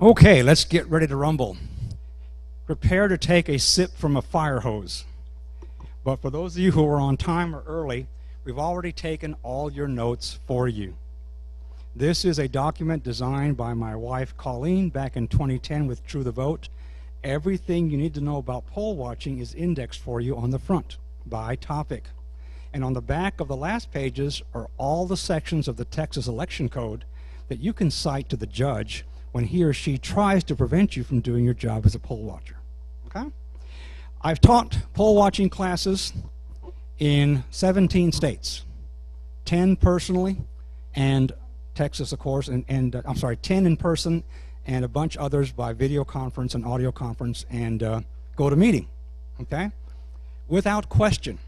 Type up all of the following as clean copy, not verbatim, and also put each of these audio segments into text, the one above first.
Okay, let's get ready to rumble. Prepare to take a sip from a fire hose. But for those of you who are on time or early, we've already taken all your notes for you. This is a document designed by my wife Colleen back in 2010 with True the Vote. Everything you need to know about poll watching is indexed for you on the front by topic. And on the back of the last pages are all the sections of the Texas Election Code that you can cite to the judge when he or she tries to prevent you from doing your job as a poll watcher. Okay? I've taught poll watching classes in 17 states, 10 personally, and Texas, of course, and 10 in person, and a bunch others by video conference and audio conference and GoToMeeting, okay? Without question,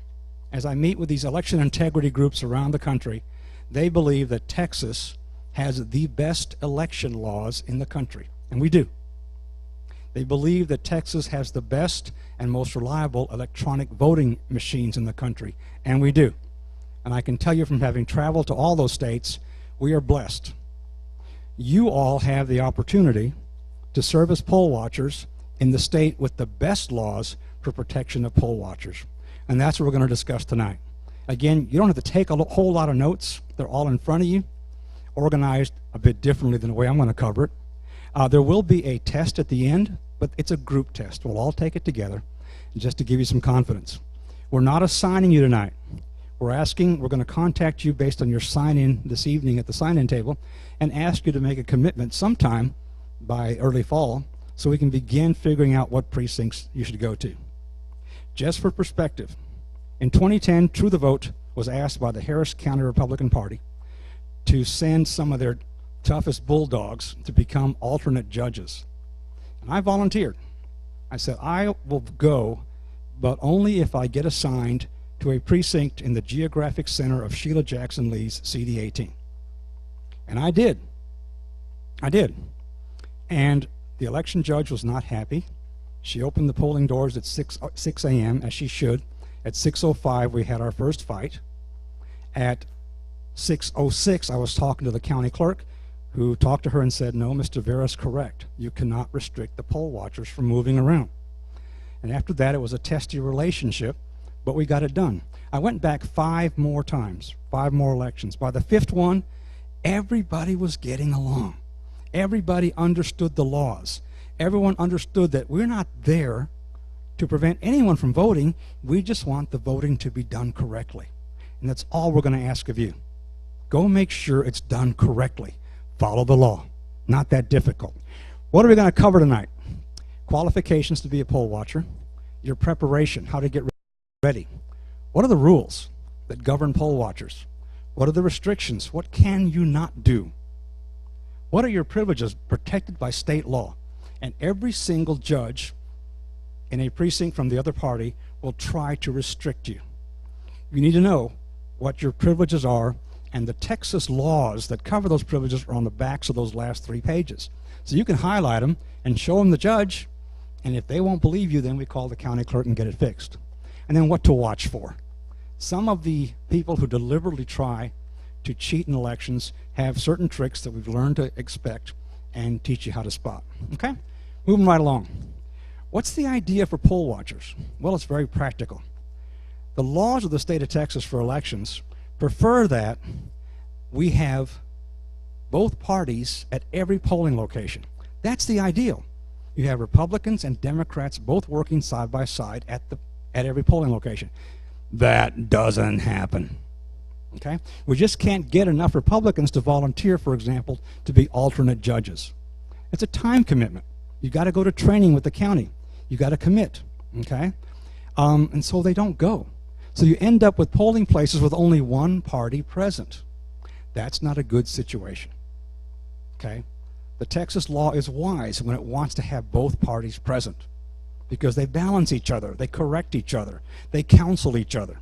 as I meet with these election integrity groups around the country, they believe that Texas has the best election laws in the country, and we do. They believe that Texas has the best and most reliable electronic voting machines in the country, and we do. And I can tell you from having traveled to all those states, we are blessed. You all have the opportunity to serve as poll watchers in the state with the best laws for protection of poll watchers. And that's what we're going to discuss tonight. Again, you don't have to take a whole lot of notes. They're all in front of you, organized a bit differently than the way I'm going to cover it. There will be a test at the end, but it's a group test. We'll all take it together just to give you some confidence. We're not assigning you tonight. We're going to contact you based on your sign-in this evening at the sign-in table and ask you to make a commitment sometime by early fall so we can begin figuring out what precincts you should go to. Just for perspective, in 2010, True the Vote was asked by the Harris County Republican Party to send some of their toughest bulldogs to become alternate judges. And I volunteered. I said, I will go, but only if I get assigned to a precinct in the geographic center of Sheila Jackson Lee's CD18. And I did. And the election judge was not happy. She opened the polling doors at 6 a.m., as she should. At 6:05, we had our first fight. At 6:06, I was talking to the county clerk, who talked to her and said, no, Mr. Vera's correct. You cannot restrict the poll watchers from moving around. And after that, it was a testy relationship, but we got it done. I went back 5 more times, 5 more elections. By the 5th one, everybody was getting along. Everybody understood the laws. Everyone understood that we're not there to prevent anyone from voting. We just want the voting to be done correctly. And that's all we're going to ask of you. Go make sure it's done correctly. Follow the law. Not that difficult. What are we going to cover tonight? Qualifications to be a poll watcher, your preparation, how to get ready. What are the rules that govern poll watchers? What are the restrictions? What can you not do? What are your privileges protected by state law? And every single judge in a precinct from the other party will try to restrict you. You need to know what your privileges are, and the Texas laws that cover those privileges are on the backs of those last 3 pages. So you can highlight them and show them the judge, and if they won't believe you, then we call the county clerk and get it fixed. And then what to watch for. Some of the people who deliberately try to cheat in elections have certain tricks that we've learned to expect and teach you how to spot. Okay? Moving right along. What's the idea for poll watchers? Well, it's very practical. The laws of the state of Texas for elections prefer that we have both parties at every polling location. That's the ideal. You have Republicans and Democrats both working side by side at every polling location. That doesn't happen. Okay? We just can't get enough Republicans to volunteer, for example, to be alternate judges. It's a time commitment. You've got to go to training with the county. You've got to commit. Okay? And so they don't go. So you end up with polling places with only one party present. That's not a good situation. Okay? The Texas law is wise when it wants to have both parties present because they balance each other, they correct each other, they counsel each other.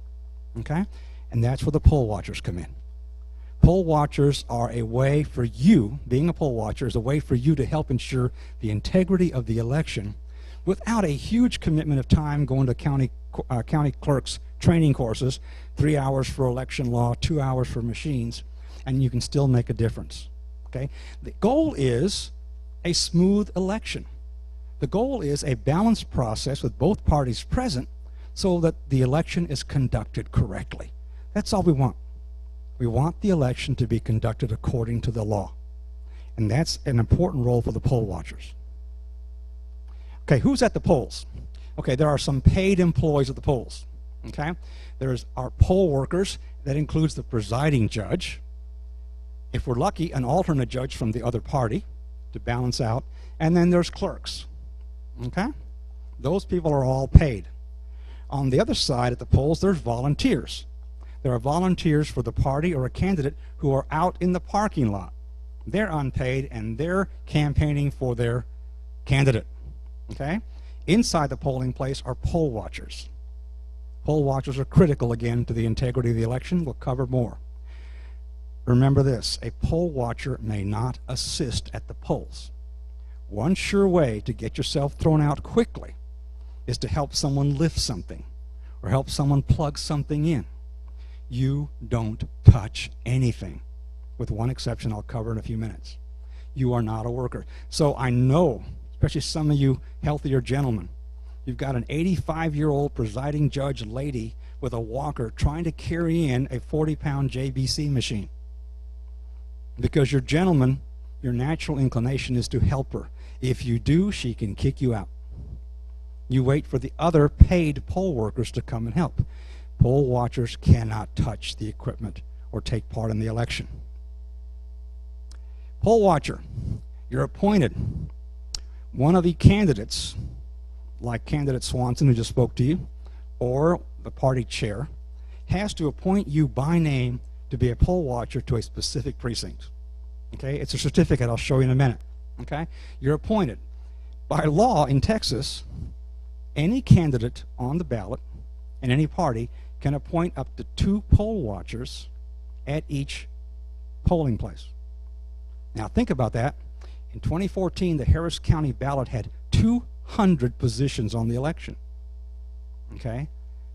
Okay? And that's where the poll watchers come in. Poll watchers are a way for you, being a poll watcher, is a way for you to help ensure the integrity of the election without a huge commitment of time going to county clerks training courses, 3 hours for election law, 2 hours for machines, and you can still make a difference. Okay? The goal is a smooth election. The goal is a balanced process with both parties present so that the election is conducted correctly. That's all we want. We want the election to be conducted according to the law. And that's an important role for the poll watchers. Okay, who's at the polls? Okay, there are some paid employees at the polls. Okay, there's our poll workers. That includes the presiding judge. If we're lucky, an alternate judge from the other party to balance out. And then there's clerks. Okay, those people are all paid. On the other side at the polls, there's volunteers. There are volunteers for the party or a candidate who are out in the parking lot. They're unpaid and they're campaigning for their candidate. Okay? Inside the polling place are poll watchers. Poll watchers are critical, again, to the integrity of the election. We'll cover more. Remember this, a poll watcher may not assist at the polls. One sure way to get yourself thrown out quickly is to help someone lift something or help someone plug something in. You don't touch anything, with one exception I'll cover in a few minutes. You are not a worker. So I know, especially some of you healthier gentlemen, you've got an 85-year-old presiding judge lady with a walker trying to carry in a 40-pound JBC machine. Because your gentleman, your natural inclination is to help her. If you do, she can kick you out. You wait for the other paid poll workers to come and help. Poll watchers cannot touch the equipment or take part in the election. Poll watcher, you're appointed. One of the candidates, like candidate Swanson who just spoke to you, or the party chair, has to appoint you by name to be a poll watcher to a specific precinct. Okay, it's a certificate I'll show you in a minute. Okay, you're appointed. By law in Texas, any candidate on the ballot and any party can appoint up to 2 poll watchers at each polling place. Now think about that. In 2014, the Harris County ballot had 200 positions on the election. Okay,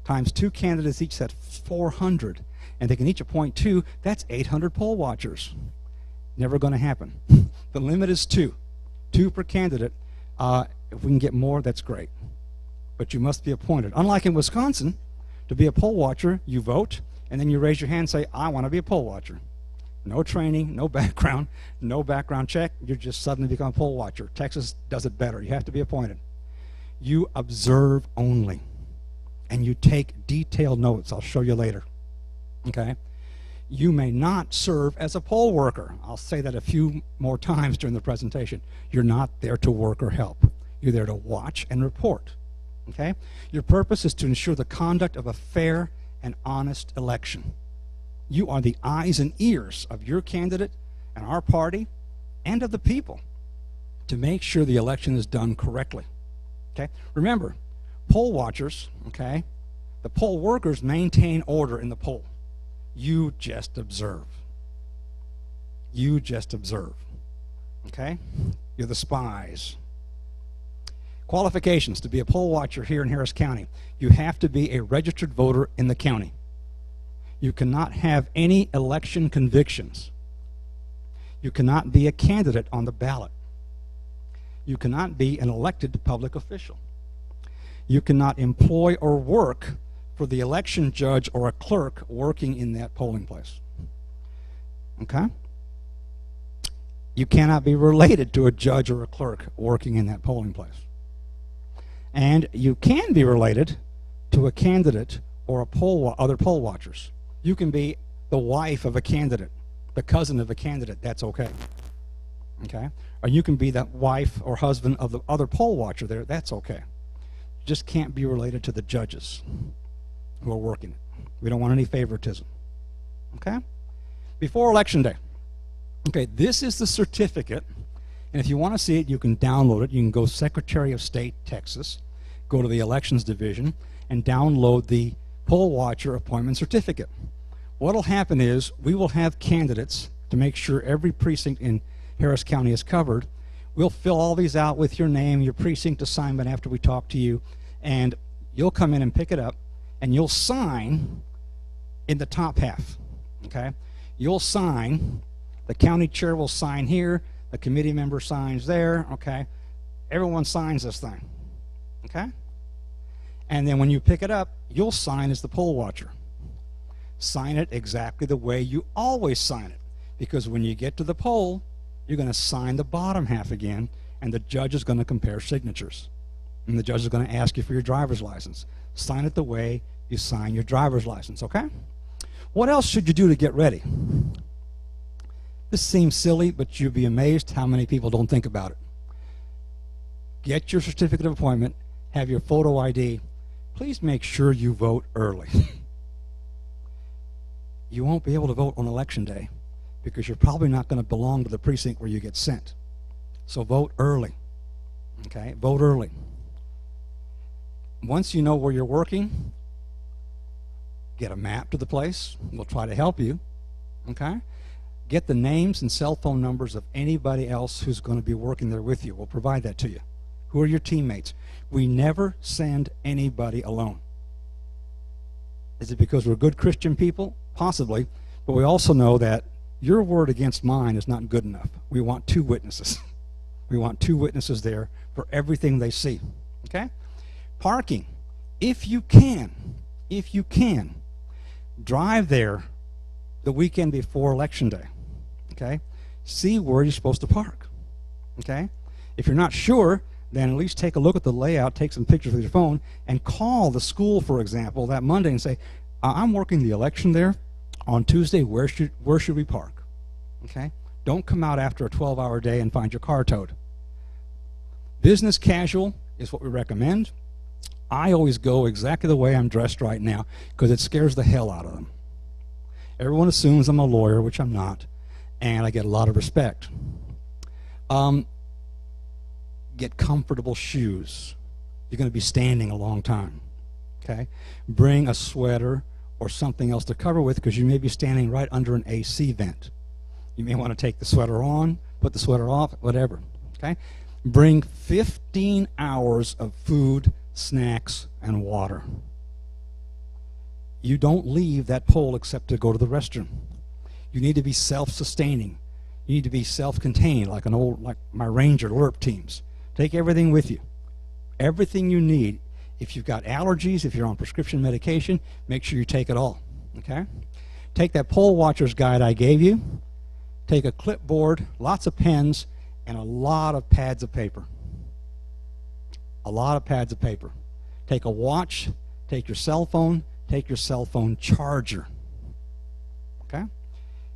times 2 candidates each, that's 400. And they can each appoint 2, that's 800 poll watchers. Never going to happen. The limit is 2. 2 per candidate. If we can get more, that's great. But you must be appointed. Unlike in Wisconsin, to be a poll watcher, you vote, and then you raise your hand and say, I want to be a poll watcher. No training, no background check. You just suddenly become a poll watcher. Texas does it better. You have to be appointed. You observe only, and you take detailed notes. I'll show you later. Okay? You may not serve as a poll worker. I'll say that a few more times during the presentation. You're not there to work or help. You're there to watch and report. Okay? Your purpose is to ensure the conduct of a fair and honest election. You are the eyes and ears of your candidate and our party and of the people to make sure the election is done correctly. Okay? Remember, poll watchers, okay, the poll workers maintain order in the poll. You just observe. You just observe. Okay? You're the spies. Qualifications to be a poll watcher here in Harris County. You have to be a registered voter in the county. You cannot have any election convictions. You cannot be a candidate on the ballot. You cannot be an elected public official. You cannot employ or work for the election judge or a clerk working in that polling place. Okay? You cannot be related to a judge or a clerk working in that polling place. And you can be related to a candidate or other poll watchers. You can be the wife of a candidate, the cousin of a candidate. That's okay. Okay? Or you can be the wife or husband of the other poll watcher there. That's okay. You just can't be related to the judges who are working it. We don't want any favoritism. Okay? Before Election Day. Okay, this is the certificate. And if you want to see it, you can download it. You can go Secretary of State, Texas, go to the Elections Division, and download the poll watcher appointment certificate. What will happen is we will have candidates to make sure every precinct in Harris County is covered. We'll fill all these out with your name, your precinct assignment after we talk to you, and you'll come in and pick it up, and you'll sign in the top half. Okay? You'll sign, the county chair will sign here, the committee member signs there, okay? Everyone signs this thing, okay? And then when you pick it up, you'll sign as the poll watcher. Sign it exactly the way you always sign it, because when you get to the poll, you're going to sign the bottom half again, and the judge is going to compare signatures. And the judge is going to ask you for your driver's license. Sign it the way you sign your driver's license, okay? What else should you do to get ready? This seems silly, but you'll be amazed how many people don't think about it. Get your certificate of appointment, have your photo ID. Please make sure you vote early. You won't be able to vote on election day because you're probably not going to belong to the precinct where you get sent. So vote early, okay? Vote early. Once you know where you're working, get a map to the place. We'll try to help you, okay? Get the names and cell phone numbers of anybody else who's going to be working there with you. We'll provide that to you. Who are your teammates? We never send anybody alone. Is it because we're good Christian people? Possibly. But we also know that your word against mine is not good enough. We want 2 witnesses. We want 2 witnesses there for everything they see. Okay? Parking. If you can, drive there the weekend before Election Day. Okay? See where you're supposed to park. Okay? If you're not sure, then at least take a look at the layout, take some pictures with your phone, and call the school, for example, that Monday and say, I'm working the election there on Tuesday. Where should we park? Okay? Don't come out after a 12-hour day and find your car towed. Business casual is what we recommend. I always go exactly the way I'm dressed right now because it scares the hell out of them. Everyone assumes I'm a lawyer, which I'm not, and I get a lot of respect. Get comfortable shoes. You're going to be standing a long time. Okay? Bring a sweater or something else to cover with because you may be standing right under an AC vent. You may want to take the sweater on, put the sweater off, whatever. Okay? Bring 15 hours of food, snacks, and water. You don't leave that poll except to go to the restroom. You need to be self-sustaining. You need to be self-contained, like my Ranger LERP teams. Take everything with you. Everything you need. If you've got allergies, if you're on prescription medication, make sure you take it all. Okay? Take that poll watcher's guide I gave you. Take a clipboard, lots of pens, and a lot of pads of paper. A lot of pads of paper. Take a watch, take your cell phone, take your cell phone charger. Okay?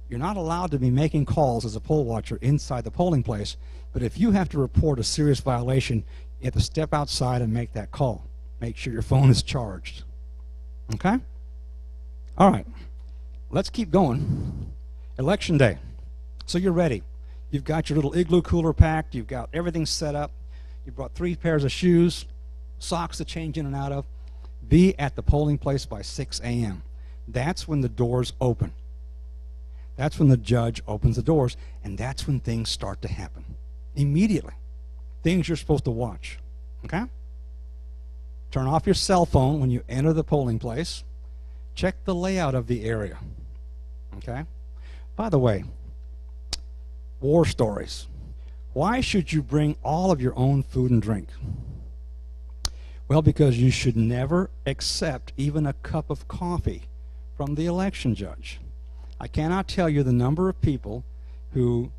You're not allowed to be making calls as a poll watcher inside the polling place, but if you have to report a serious violation, you have to step outside and make that call. Make sure your phone is charged. Okay? All right. Let's keep going. Election day. So you're ready. You've got your little igloo cooler packed. You've got everything set up. You brought 3 pairs of shoes, socks to change in and out of. Be at the polling place by 6 a.m. That's when the doors open. That's when the judge opens the doors, and that's when things start to happen. Immediately. Things you're supposed to watch. Okay? Turn off your cell phone when you enter the polling place. Check the layout of the area. Okay? By the way, war stories. Why should you bring all of your own food and drink? Well, because you should never accept even a cup of coffee from the election judge. I cannot tell you the number of people who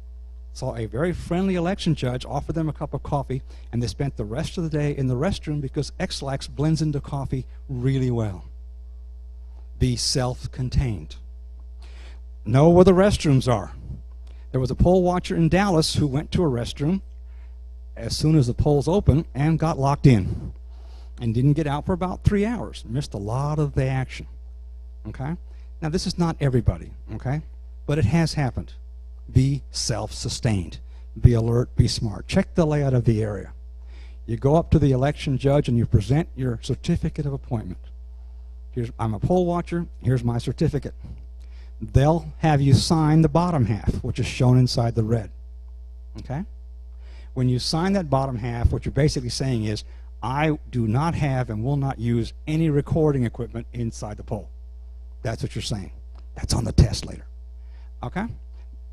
saw a very friendly election judge offer them a cup of coffee, and they spent the rest of the day in the restroom because X-Lax blends into coffee really well. Be self-contained. Know where the restrooms are. There was a poll watcher in Dallas who went to a restroom as soon as the polls opened and got locked in and didn't get out for about 3 hours. Missed a lot of the action. Okay? Now, this is not everybody, okay? But it has happened. Be self-sustained. Be alert. Be smart. Check the layout of the area. You go up to the election judge and you present your certificate of appointment. I'm a poll watcher. Here's my certificate. They'll have you sign the bottom half, which is shown inside the red. Okay? When you sign that bottom half, what you're basically saying is, I do not have and will not use any recording equipment inside the poll. That's what you're saying. That's on the test later. Okay?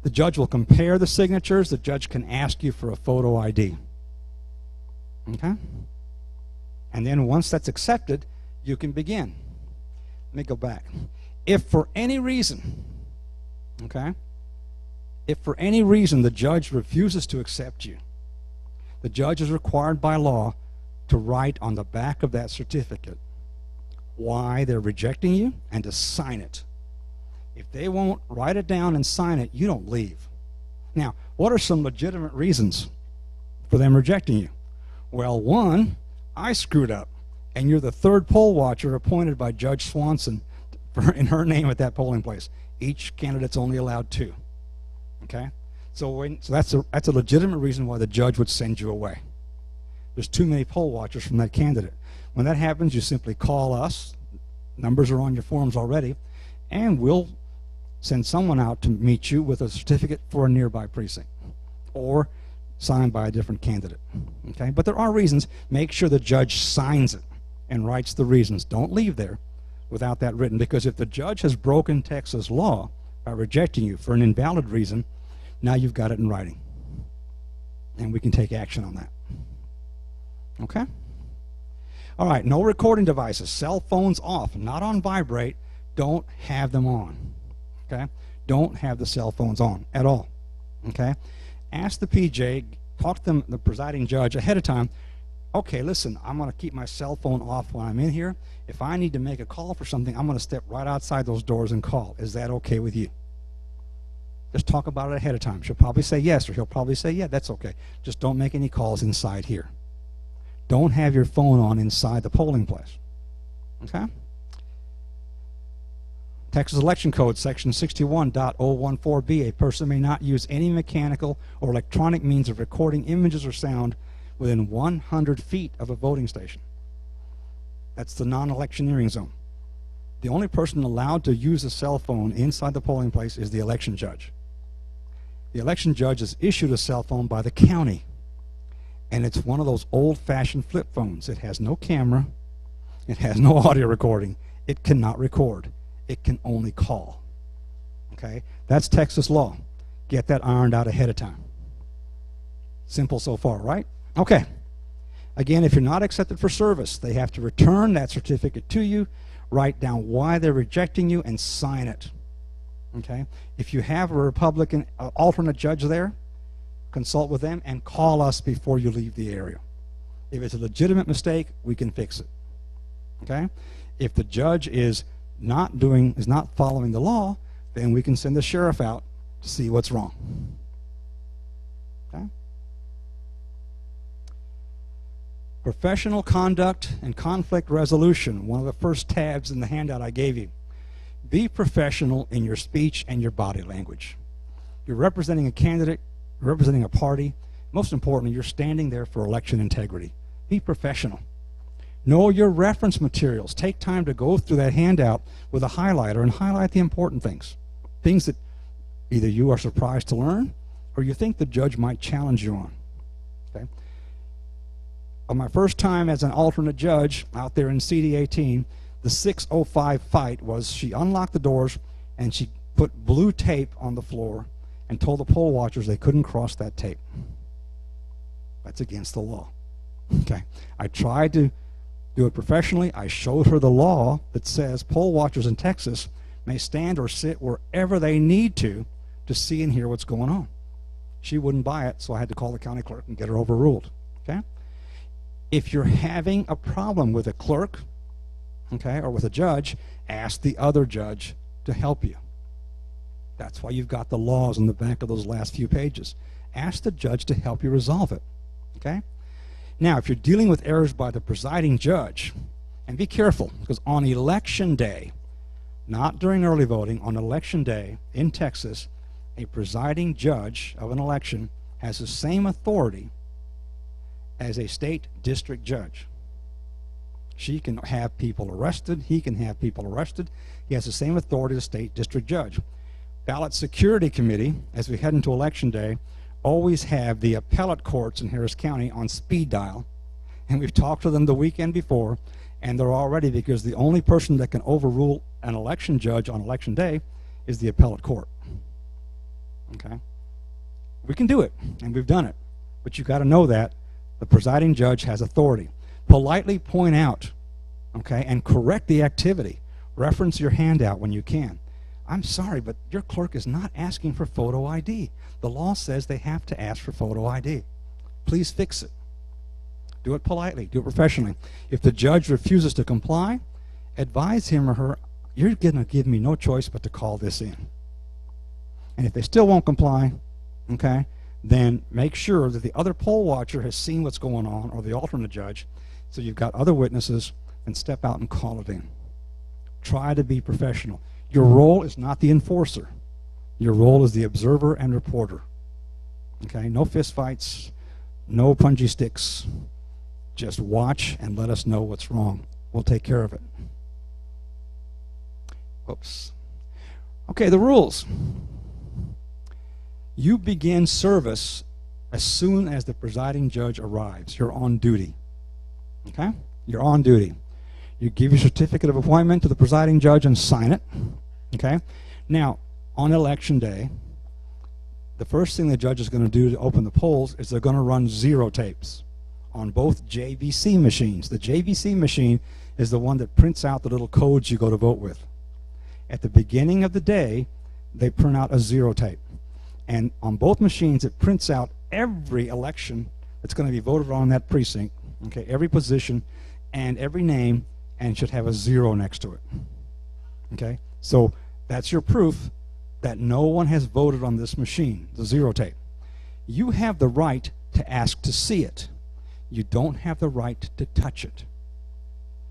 The judge will compare the signatures. The judge can ask you for a photo ID. Okay? And then once that's accepted, you can begin. Let me go back. If for any reason, okay, if for any reason the judge refuses to accept you, the judge is required by law to write on the back of that certificate why they're rejecting you and to sign it. If they won't write it down and sign it, you don't leave. Now, what are some legitimate reasons for them rejecting you? Well, one, I screwed up, and you're the third poll watcher appointed by Judge Swanson in her name at that polling place. Each candidate's only allowed 2. Okay? So that's a legitimate reason why the judge would send you away. There's too many poll watchers from that candidate. When that happens, you simply call us. Numbers are on your forms already, and we'll send someone out to meet you with a certificate for a nearby precinct or signed by a different candidate. Okay? But there are reasons. Make sure the judge signs it and writes the reasons. Don't leave there without that written, because if the judge has broken Texas law by rejecting you for an invalid reason, now you've got it in writing, and we can take action on that. Okay? All right, no recording devices. Cell phones off, not on vibrate. Don't have them on. Okay? Don't have the cell phones on at all. Okay? Ask the PJ, talk to them, the presiding judge ahead of time. Okay, listen, I'm going to keep my cell phone off when I'm in here. If I need to make a call for something, I'm going to step right outside those doors and call. Is that okay with you? Just talk about it ahead of time. She'll probably say yes, or he'll probably say, yeah, that's okay. Just don't make any calls inside here. Don't have your phone on inside the polling place. Okay? Texas Election Code, Section 61.014b, a person may not use any mechanical or electronic means of recording images or sound within 100 feet of a voting station. That's the non-electioneering zone. The only person allowed to use a cell phone inside the polling place is the election judge. The election judge is issued a cell phone by the county, and it's one of those old-fashioned flip phones. It has no camera. It has no audio recording. It cannot record. It can only call. Okay? That's Texas law. Get that ironed out ahead of time. Simple so far, right? Okay. Again, if you're not accepted for service, they have to return that certificate to you, write down why they're rejecting you, and sign it. Okay? If you have a Republican alternate judge there, consult with them and call us before you leave the area. If it's a legitimate mistake, we can fix it. Okay? If the judge is not following the law, then we can send the sheriff out to see what's wrong. Okay? Professional conduct and conflict resolution, one of the first tabs in the handout I gave you. Be professional in your speech and your body language. You're representing a candidate, representing a party. Most importantly, you're standing there for election integrity. Be professional. Know your reference materials. Take time to go through that handout with a highlighter and highlight the important things. Things that either you are surprised to learn or you think the judge might challenge you on. Okay? On my first time as an alternate judge out there in CD 18, the 6:05 fight was she unlocked the doors and she put blue tape on the floor and told the poll watchers they couldn't cross that tape. That's against the law. Okay. I tried to do it professionally. I showed her the law that says poll watchers in Texas may stand or sit wherever they need to see and hear what's going on. She wouldn't buy it, so I had to call the county clerk and get her overruled. Okay? If you're having a problem with a clerk, okay, or with a judge, ask the other judge to help you. That's why you've got the laws in the back of those last few pages. Ask the judge to help you resolve it. Okay? Now, if you're dealing with errors by the presiding judge, and be careful, because on election day, not during early voting, on election day in Texas, a presiding judge of an election has the same authority as a state district judge. She can have people arrested. He can have people arrested. He has the same authority as a state district judge. Ballot Security Committee, as we head into election day, always have the appellate courts in Harris County on speed dial, and we've talked to them the weekend before, and they're all ready because the only person that can overrule an election judge on election day is the appellate court. Okay? We can do it, and we've done it. But you got to know that the presiding judge has authority. Politely point out, okay, and correct the activity. Reference your handout when you can. I'm sorry, but your clerk is not asking for photo ID. The law says they have to ask for photo ID. Please fix it. Do it politely. Do it professionally. If the judge refuses to comply, advise him or her, you're going to give me no choice but to call this in. And if they still won't comply, okay, then make sure that the other poll watcher has seen what's going on, or the alternate judge, so you've got other witnesses, and step out and call it in. Try to be professional. Your role is not the enforcer. Your role is the observer and reporter. Okay, no fist fights, no punji sticks. Just watch and let us know what's wrong. We'll take care of it. Whoops. Okay, the rules. You begin service as soon as the presiding judge arrives. You're on duty. Okay? You're on duty. You give your certificate of appointment to the presiding judge and sign it. Okay? Now, on election day, the first thing the judge is going to do to open the polls is they're going to run zero tapes on both JVC machines. The JVC machine is the one that prints out the little codes you go to vote with. At the beginning of the day, they print out a zero tape. And on both machines, it prints out every election that's going to be voted on in that precinct, okay, every position and every name, and should have a zero next to it. Okay? So that's your proof that no one has voted on this machine, the zero tape. You have the right to ask to see it. You don't have the right to touch it.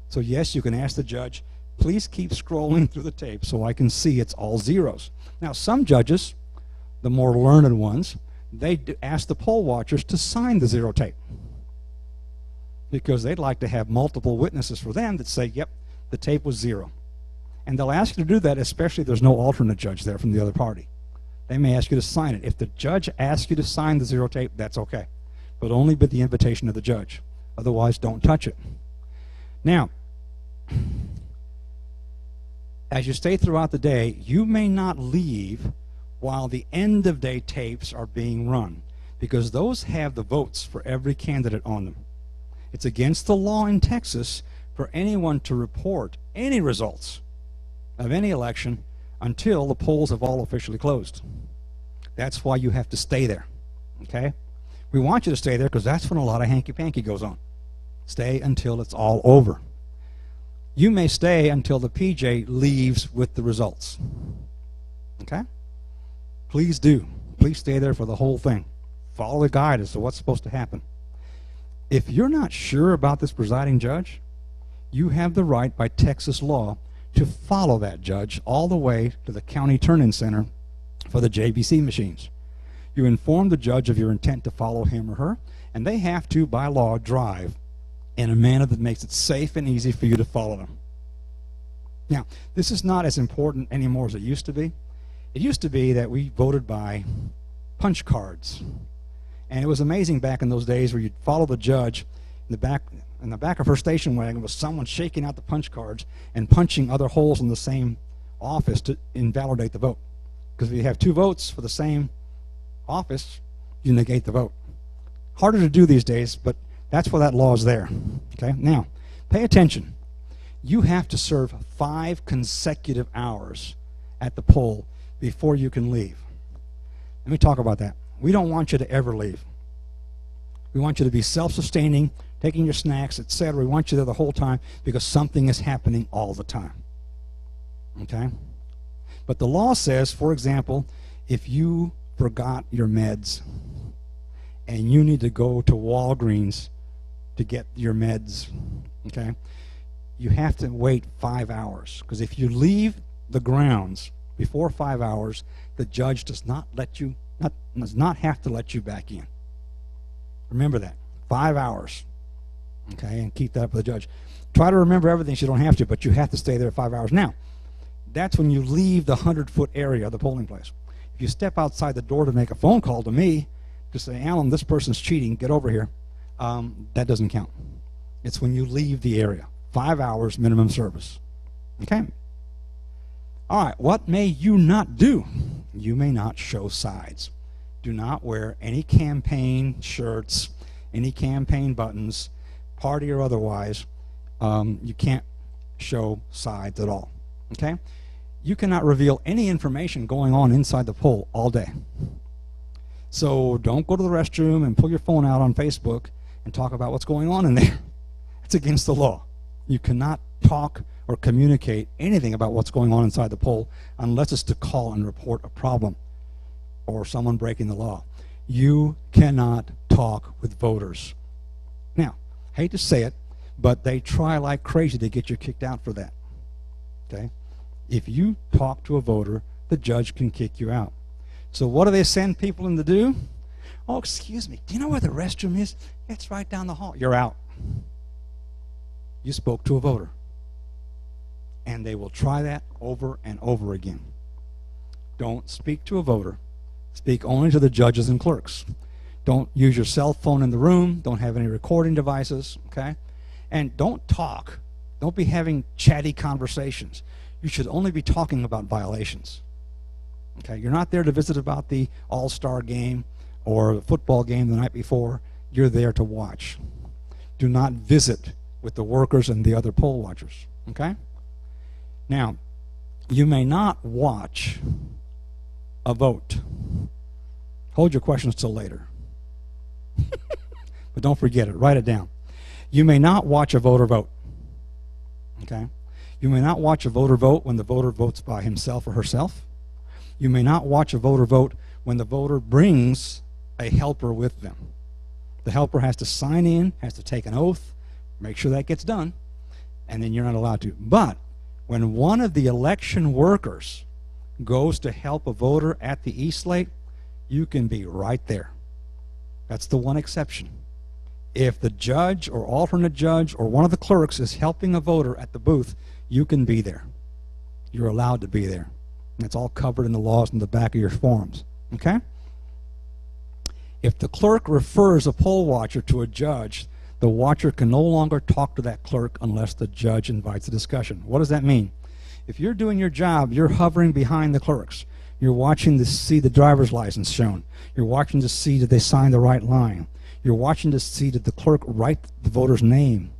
So yes, you can ask the judge, please keep scrolling through the tape so I can see it's all zeros. Now, some judges, the more learned ones, they ask the poll watchers to sign the zero tape because they'd like to have multiple witnesses for them that say, yep, the tape was zero. And they'll ask you to do that, especially if there's no alternate judge there from the other party. They may ask you to sign it. If the judge asks you to sign the zero tape, that's okay, but only by the invitation of the judge. Otherwise, don't touch it. Now, as you stay throughout the day, you may not leave while the end of day tapes are being run, because those have the votes for every candidate on them. It's against the law in Texas for anyone to report any results of any election until the polls have all officially closed. That's why you have to stay there, okay? We want you to stay there because that's when a lot of hanky-panky goes on. Stay until it's all over. You may stay until the PJ leaves with the results, okay? Please do. Please stay there for the whole thing. Follow the guide as to what's supposed to happen. If you're not sure about this presiding judge, you have the right by Texas law to follow that judge all the way to the county turn-in center for the JVC machines. You inform the judge of your intent to follow him or her, and they have to, by law, drive in a manner that makes it safe and easy for you to follow them. Now, this is not as important anymore as it used to be. It used to be that we voted by punch cards. And it was amazing back in those days where you'd follow the judge. In the back of her station wagon was someone shaking out the punch cards and punching other holes in the same office to invalidate the vote. Because if you have two votes for the same office, you negate the vote. Harder to do these days, but that's why that law is there. Okay? Now, pay attention. You have to serve 5 consecutive hours at the poll before you can leave. Let me talk about that. We don't want you to ever leave. We want you to be self-sustaining, taking your snacks, etc. We want you there the whole time because something is happening all the time. Okay? But the law says, for example, if you forgot your meds and you need to go to Walgreens to get your meds, okay, you have to wait 5 hours. Because if you leave the grounds before 5 hours, the judge does not have to let you back in. Remember that. 5 hours. Okay, and keep that up with the judge. Try to remember everything so you don't have to, but you have to stay there 5 hours. Now, that's when you leave the 100-foot area of the polling place. If you step outside the door to make a phone call to me, to say, Alan, this person's cheating, get over here, that doesn't count. It's when you leave the area. 5 hours minimum service. Okay? All right, what may you not do You may not show sides. Do not wear any campaign shirts, any campaign buttons, party or otherwise. You can't show sides at all. Okay? You cannot reveal any information going on inside the poll all day. So don't go to the restroom and pull your phone out on Facebook and talk about what's going on in there. It's against the law. You cannot talk or communicate anything about what's going on inside the poll unless it's to call and report a problem or someone breaking the law. You cannot talk with voters. Now, hate to say it, but they try like crazy to get you kicked out for that. Okay? If you talk to a voter, the judge can kick you out. So what do they send people in to do? Oh, excuse me, do you know where the restroom is? It's right down the hall. You're out. You spoke to a voter. And they will try that over and over again. Don't speak to a voter. Speak only to the judges and clerks. Don't use your cell phone in the room. Don't have any recording devices, okay? And don't talk. Don't be having chatty conversations. You should only be talking about violations. Okay, you're not there to visit about the all-star game or the football game the night before. You're there to watch. Do not visit with the workers and the other poll watchers, okay? Now, you may not watch a vote. Hold your questions till later. But don't forget it. Write it down. You may not watch a voter vote. Okay? You may not watch a voter vote when the voter votes by himself or herself. You may not watch a voter vote when the voter brings a helper with them. The helper has to sign in, has to take an oath, make sure that gets done, and then you're not allowed to. But when one of the election workers goes to help a voter at the e-slate, you can be right there. That's the one exception. If the judge or alternate judge or one of the clerks is helping a voter at the booth, you can be there. You're allowed to be there. And it's all covered in the laws in the back of your forms. Okay? If the clerk refers a poll watcher to a judge, the watcher can no longer talk to that clerk unless the judge invites a discussion. What does that mean? If you're doing your job, you're hovering behind the clerks. You're watching to see the driver's license shown. You're watching to see that they sign the right line. You're watching to see that the clerk write the voter's name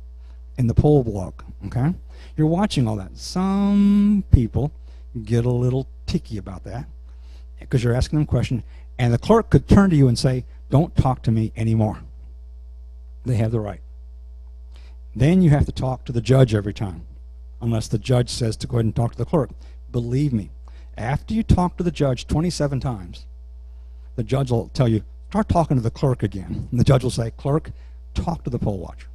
in the poll book. Okay? You're watching all that. Some people get a little ticky about that because you're asking them questions, and the clerk could turn to you and say, "Don't talk to me anymore." They have the right. Then you have to talk to the judge every time, unless the judge says to go ahead and talk to the clerk. Believe me, after you talk to the judge 27 times, the judge will tell you, start talking to the clerk again. And the judge will say, "Clerk, talk to the poll watcher."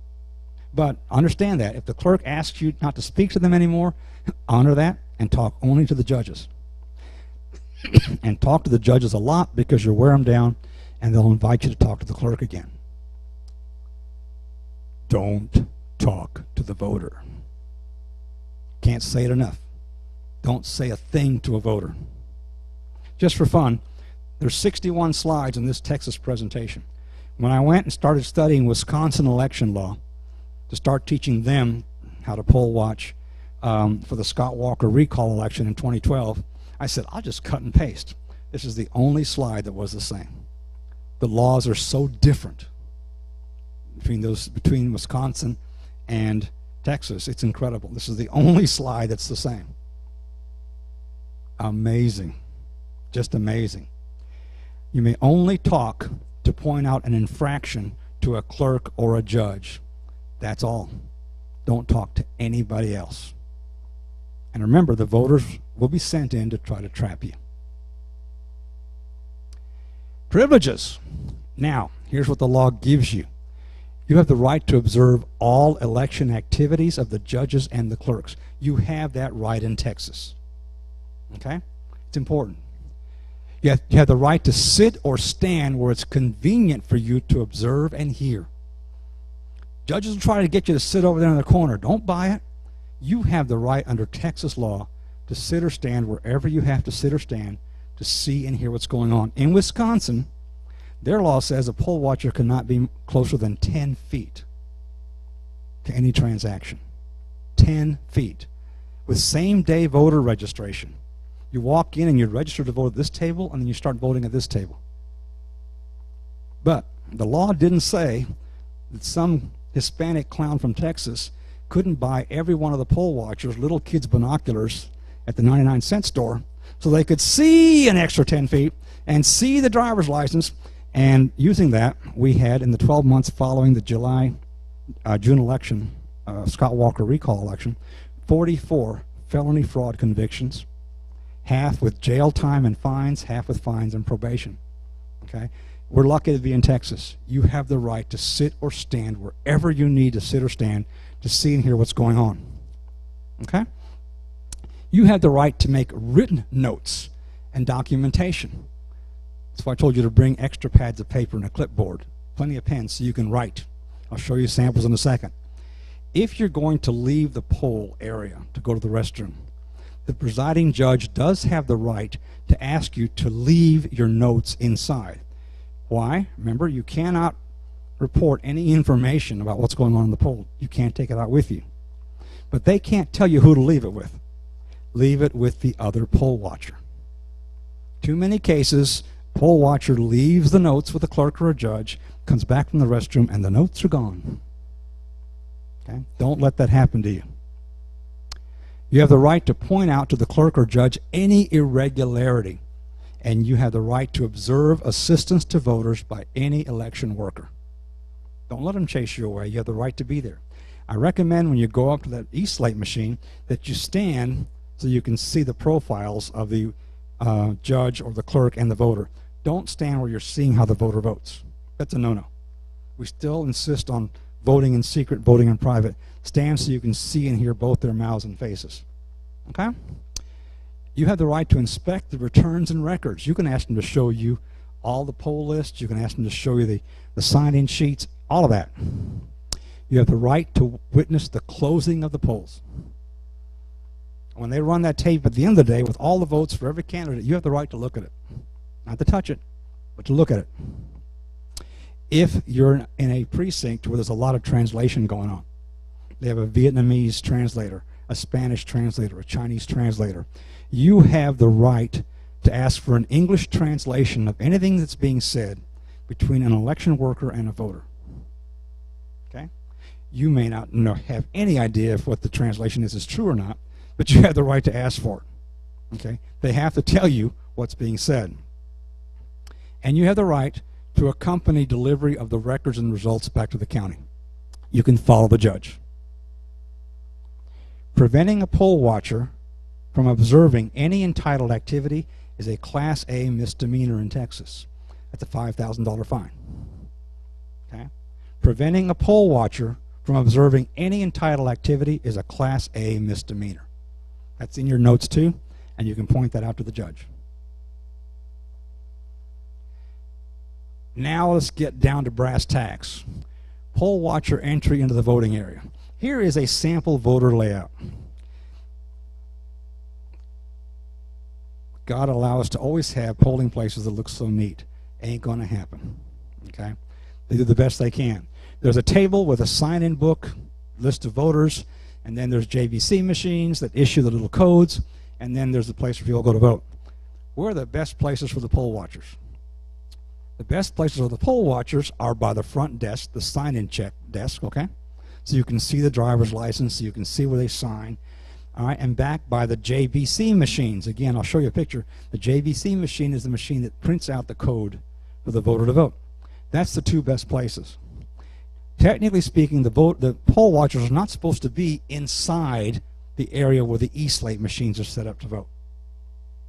But understand that if the clerk asks you not to speak to them anymore, honor that and talk only to the judges. And talk to the judges a lot because you'll wear them down and they'll invite you to talk to the clerk again. Don't talk to the voter. Can't say it enough. Don't say a thing to a voter. Just for fun, there's 61 slides in this Texas presentation. When I went and started studying Wisconsin election law to start teaching them how to poll watch for the Scott Walker recall election in 2012, I said, I'll just cut and paste. This is the only slide that was the same. The laws are so different between Wisconsin and Texas. It's incredible. This is the only slide that's the same. Amazing. Just amazing. You may only talk to point out an infraction to a clerk or a judge. That's all. Don't talk to anybody else. And remember, the voters will be sent in to try to trap you. Privileges. Now, here's what the law gives you. You have the right to observe all election activities of the judges and the clerks. You have that right in Texas. Okay? It's important. You have the right to sit or stand where it's convenient for you to observe and hear. Judges will try to get you to sit over there in the corner. Don't buy it. You have the right under Texas law to sit or stand wherever you have to sit or stand to see and hear what's going on. In Wisconsin, their law says a poll watcher cannot be closer than 10 feet to any transaction. 10 feet. With same-day voter registration, You walk in and you register to vote at this table, and then you start voting at this table. But the law didn't say that some Hispanic clown from Texas couldn't buy every one of the poll watchers little kids' binoculars at the 99-cent store so they could see an extra 10 feet and see the driver's license. And using that, we had, in the 12 months following the June election, Scott Walker recall election, 44 felony fraud convictions, half with jail time and fines, half with fines and probation. Okay? We're lucky to be in Texas. You have the right to sit or stand wherever you need to sit or stand to see and hear what's going on. Okay? You have the right to make written notes and documentation. That's why I told you to bring extra pads of paper and a clipboard, plenty of pens so you can write. I'll show you samples in a second. If you're going to leave the poll area to go to the restroom, the presiding judge does have the right to ask you to leave your notes inside. Why? Remember, you cannot report any information about what's going on in the poll. You can't take it out with you. But they can't tell you who to leave it with. Leave it with the other poll watcher. Too many cases, poll watcher leaves the notes with a clerk or a judge, comes back from the restroom, and the notes are gone. Okay? Don't let that happen to you. You have the right to point out to the clerk or judge any irregularity, and you have the right to observe assistance to voters by any election worker. Don't let them chase you away. You have the right to be there. I recommend when you go up to that e-slate machine that you stand so you can see the profiles of the judge or the clerk and the voter. Don't stand where you're seeing how the voter votes. That's a no-no. We still insist on voting in secret, voting in private. Stand so you can see and hear both their mouths and faces. Okay? You have the right to inspect the returns and records. You can ask them to show you all the poll lists. You can ask them to show you the sign-in sheets, all of that. You have the right to witness the closing of the polls. When they run that tape at the end of the day with all the votes for every candidate, you have the right to look at it. Not to touch it, but to look at it. If you're in a precinct where there's a lot of translation going on, they have a Vietnamese translator, a Spanish translator, a Chinese translator, you have the right to ask for an English translation of anything that's being said between an election worker and a voter. Okay? You may not have any idea if what the translation is true or not, but you have the right to ask for it. Okay? They have to tell you what's being said. And you have the right to accompany delivery of the records and results back to the county. You can follow the judge. Preventing a poll watcher from observing any entitled activity is a Class A misdemeanor in Texas. That's a $5,000 fine. Okay? Preventing a poll watcher from observing any entitled activity is a Class A misdemeanor. That's in your notes too, and you can point that out to the judge. Now let's get down to brass tacks. Poll watcher entry into the voting area. Here is a sample voter layout. God allow us to always have polling places that look so neat. Ain't going to happen. Okay? They do the best they can. There's a table with a sign-in book, list of voters, and then there's JVC machines that issue the little codes, and then there's the place where people go to vote. Where are the best places for the poll watchers? The best places for the poll watchers are by the front desk, the sign-in check desk, okay? So you can see the driver's license, so you can see where they sign. All right, and back by the JVC machines. Again, I'll show you a picture. The JVC machine is the machine that prints out the code for the voter to vote. That's the two best places. Technically speaking, the poll watchers are not supposed to be inside the area where the e-slate machines are set up to vote.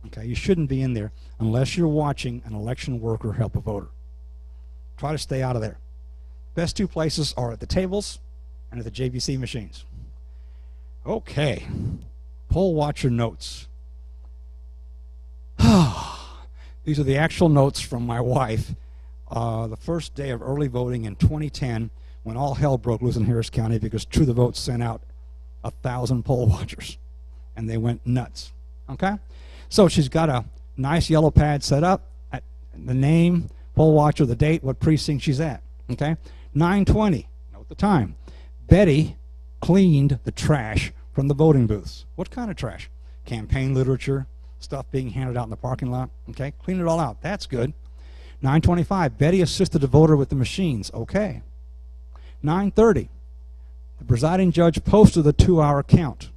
Okay, you shouldn't be in there unless you're watching an election worker help a voter. Try to stay out of there. Best two places are at the tables and at the JVC machines. Okay, poll watcher notes. These are the actual notes from my wife the first day of early voting in 2010 when all hell broke loose in Harris County because True the Vote sent out 1,000 poll watchers and they went nuts. Okay? So she's got a nice yellow pad set up, at the name, poll watcher, the date, what precinct she's at. Okay? 9:20, note the time. Betty cleaned the trash from the voting booths. What kind of trash? Campaign literature, stuff being handed out in the parking lot. Okay, clean it all out. That's good. 9:25, Betty assisted the voter with the machines. Okay. 9:30, the presiding judge posted the 2-hour count.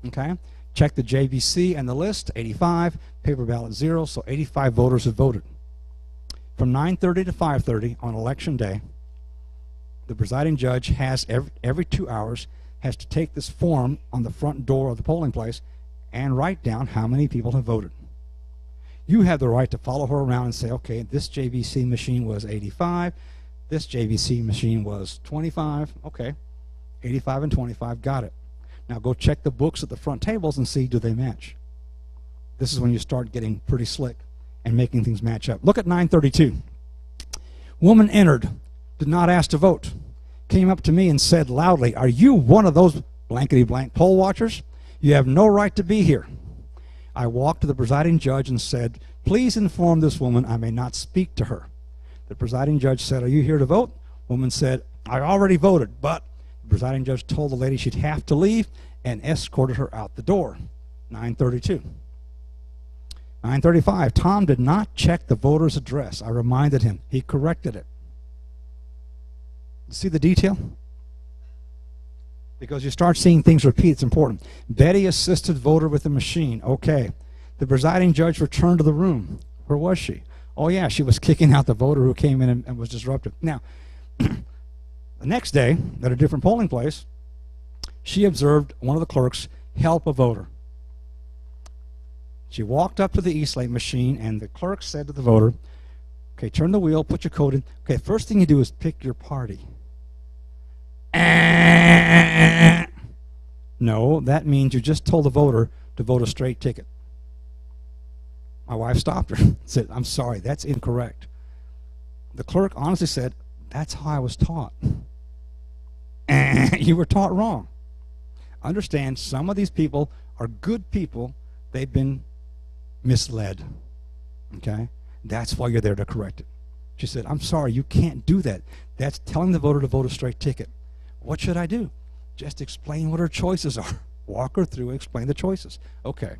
Okay, check the JVC and the list, 85, paper ballot 0, so 85 voters have voted. From 9:30 to 5:30 on election day, the presiding judge has every 2 hours has to take this form on the front door of the polling place and write down how many people have voted. You have the right to follow her around and say, okay, this JVC machine was 85, this JVC machine was 25, okay, 85 and 25, got it. Now go check the books at the front tables and see, do they match? This is when you start getting pretty slick and making things match up. Look at 9:32. Woman entered, did not ask to vote, came up to me and said loudly, are you one of those blankety blank poll watchers? You have no right to be here. I walked to the presiding judge and said, please inform this woman I may not speak to her. The presiding judge said, are you here to vote? Woman said, I already voted, but the presiding judge told the lady she'd have to leave and escorted her out the door. 9:32. 9:35, Tom did not check the voter's address. I reminded him. He corrected it. See the detail? Because you start seeing things repeat, it's important. Betty assisted voter with the machine. Okay. The presiding judge returned to the room. Where was she? Oh, yeah, she was kicking out the voter who came in and was disruptive. Now, the next day, at a different polling place, she observed one of the clerks help a voter. She walked up to the e-slate machine, and the clerk said to the voter, okay, turn the wheel, put your code in. Okay, first thing you do is pick your party. No, that means you just told the voter to vote a straight ticket. My wife stopped her and said, I'm sorry, that's incorrect. The clerk honestly said, that's how I was taught. You were taught wrong. Understand, some of these people are good people. They've been misled. Okay? That's why you're there to correct it. She said, I'm sorry, you can't do that. That's telling the voter to vote a straight ticket. What should I do? Just explain what her choices are. Walk her through and explain the choices. Okay.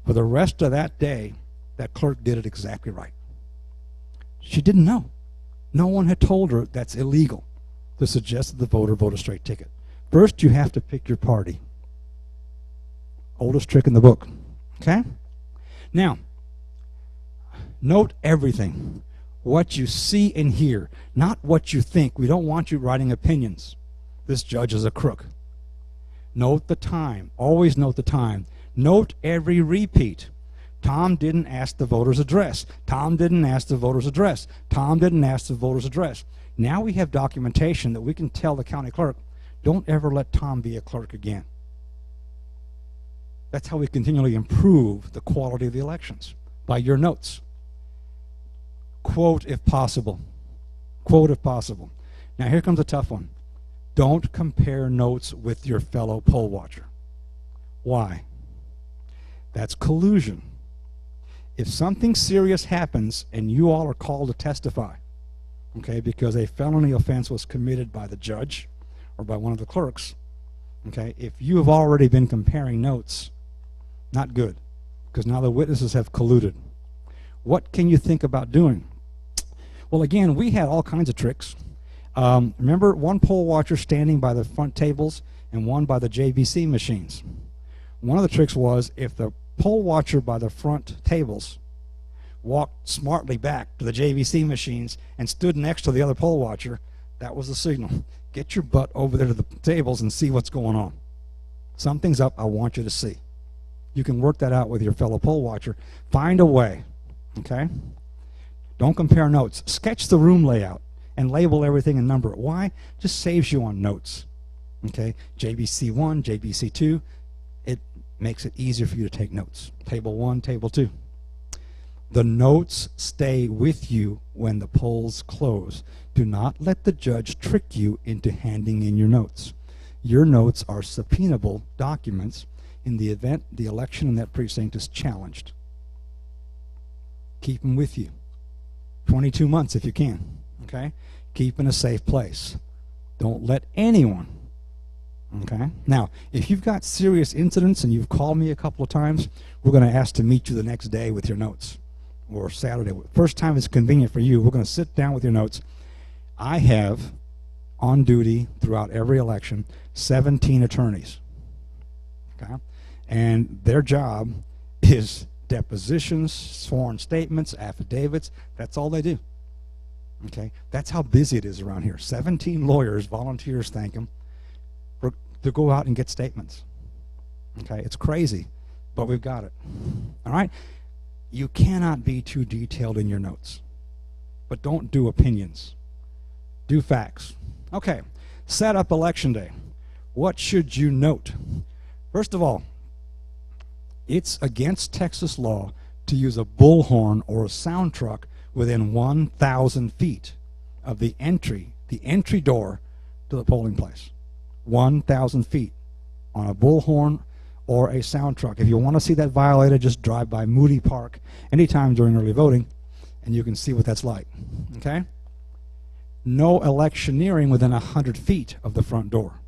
For the rest of that day, that clerk did it exactly right. She didn't know. No one had told her that's illegal to suggest that the voter vote a straight ticket. First, you have to pick your party. Oldest trick in the book. Okay? Now, note everything. What you see and hear, not what you think. We don't want you writing opinions. This judge is a crook. Note the time. Always note the time. Note every repeat. Tom didn't ask the voter's address. Tom didn't ask the voter's address. Tom didn't ask the voter's address. Now we have documentation that we can tell the county clerk, don't ever let Tom be a clerk again. That's how we continually improve the quality of the elections, by your notes. Quote if possible. Quote if possible. Now here comes a tough one. Don't compare notes with your fellow poll watcher. Why? That's collusion. If something serious happens and you all are called to testify, okay, because a felony offense was committed by the judge or by one of the clerks, okay, if you have already been comparing notes, not good, because now the witnesses have colluded. What can you think about doing? Well, again, we had all kinds of tricks. Remember one poll watcher standing by the front tables and one by the JVC machines. One of the tricks was if the poll watcher by the front tables walked smartly back to the JVC machines and stood next to the other poll watcher, that was the signal. Get your butt over there to the tables and see what's going on. Something's up, I want you to see. You can work that out with your fellow poll watcher. Find a way, okay? Don't compare notes. Sketch the room layout and label everything and number it. Why? Just saves you on notes, okay? JVC1, JVC2, it makes it easier for you to take notes. Table 1, Table 2. The notes stay with you when the polls close. Do not let the judge trick you into handing in your notes. Your notes are subpoenable documents in the event the election in that precinct is challenged. Keep them with you. 22 months if you can, okay? Keep in a safe place. Don't let anyone, Okay? Now, if you've got serious incidents and you've called me a couple of times, we're going to ask to meet you the next day with your notes, or Saturday. First time it's convenient for you, we're going to sit down with your notes. I have on duty throughout every election 17 attorneys. Okay? And their job is depositions, sworn statements, affidavits. That's all they do. Okay? That's how busy it is around here. 17 lawyers, volunteers, thank them, to go out and get statements. Okay? It's crazy, but we've got it. All right? You cannot be too detailed in your notes, but don't do opinions. Do facts. Okay, set up election day. What should you note? First of all, it's against Texas law to use a bullhorn or a sound truck within 1,000 feet of the entry door to the polling place. 1,000 feet on a bullhorn or a sound truck. If you want to see that violated, just drive by Moody Park anytime during early voting, and you can see what that's like. Okay? No electioneering within 100 feet of the front door.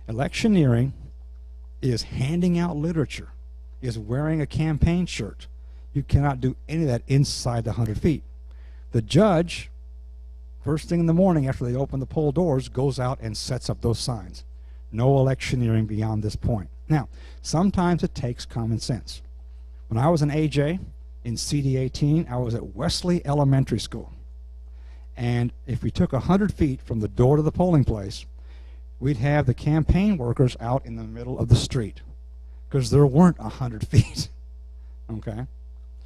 Electioneering is handing out literature, is wearing a campaign shirt. You cannot do any of that inside the 100 feet. The judge, first thing in the morning after they open the poll doors, goes out and sets up those signs. No electioneering beyond this point. Now, sometimes it takes common sense. When I was an AJ in CD18, I was at Wesley Elementary School. And if we took 100 feet from the door to the polling place, we'd have the campaign workers out in the middle of the street because there weren't 100 feet. Okay?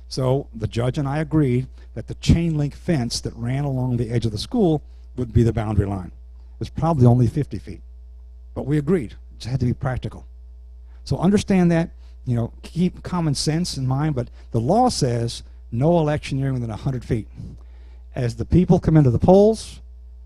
So the judge and I agreed that the chain link fence that ran along the edge of the school would be the boundary line. It was probably only 50 feet. But we agreed. It just had to be practical. So understand that, you know, keep common sense in mind, but the law says no electioneering within 100 feet. As the people come into the polls,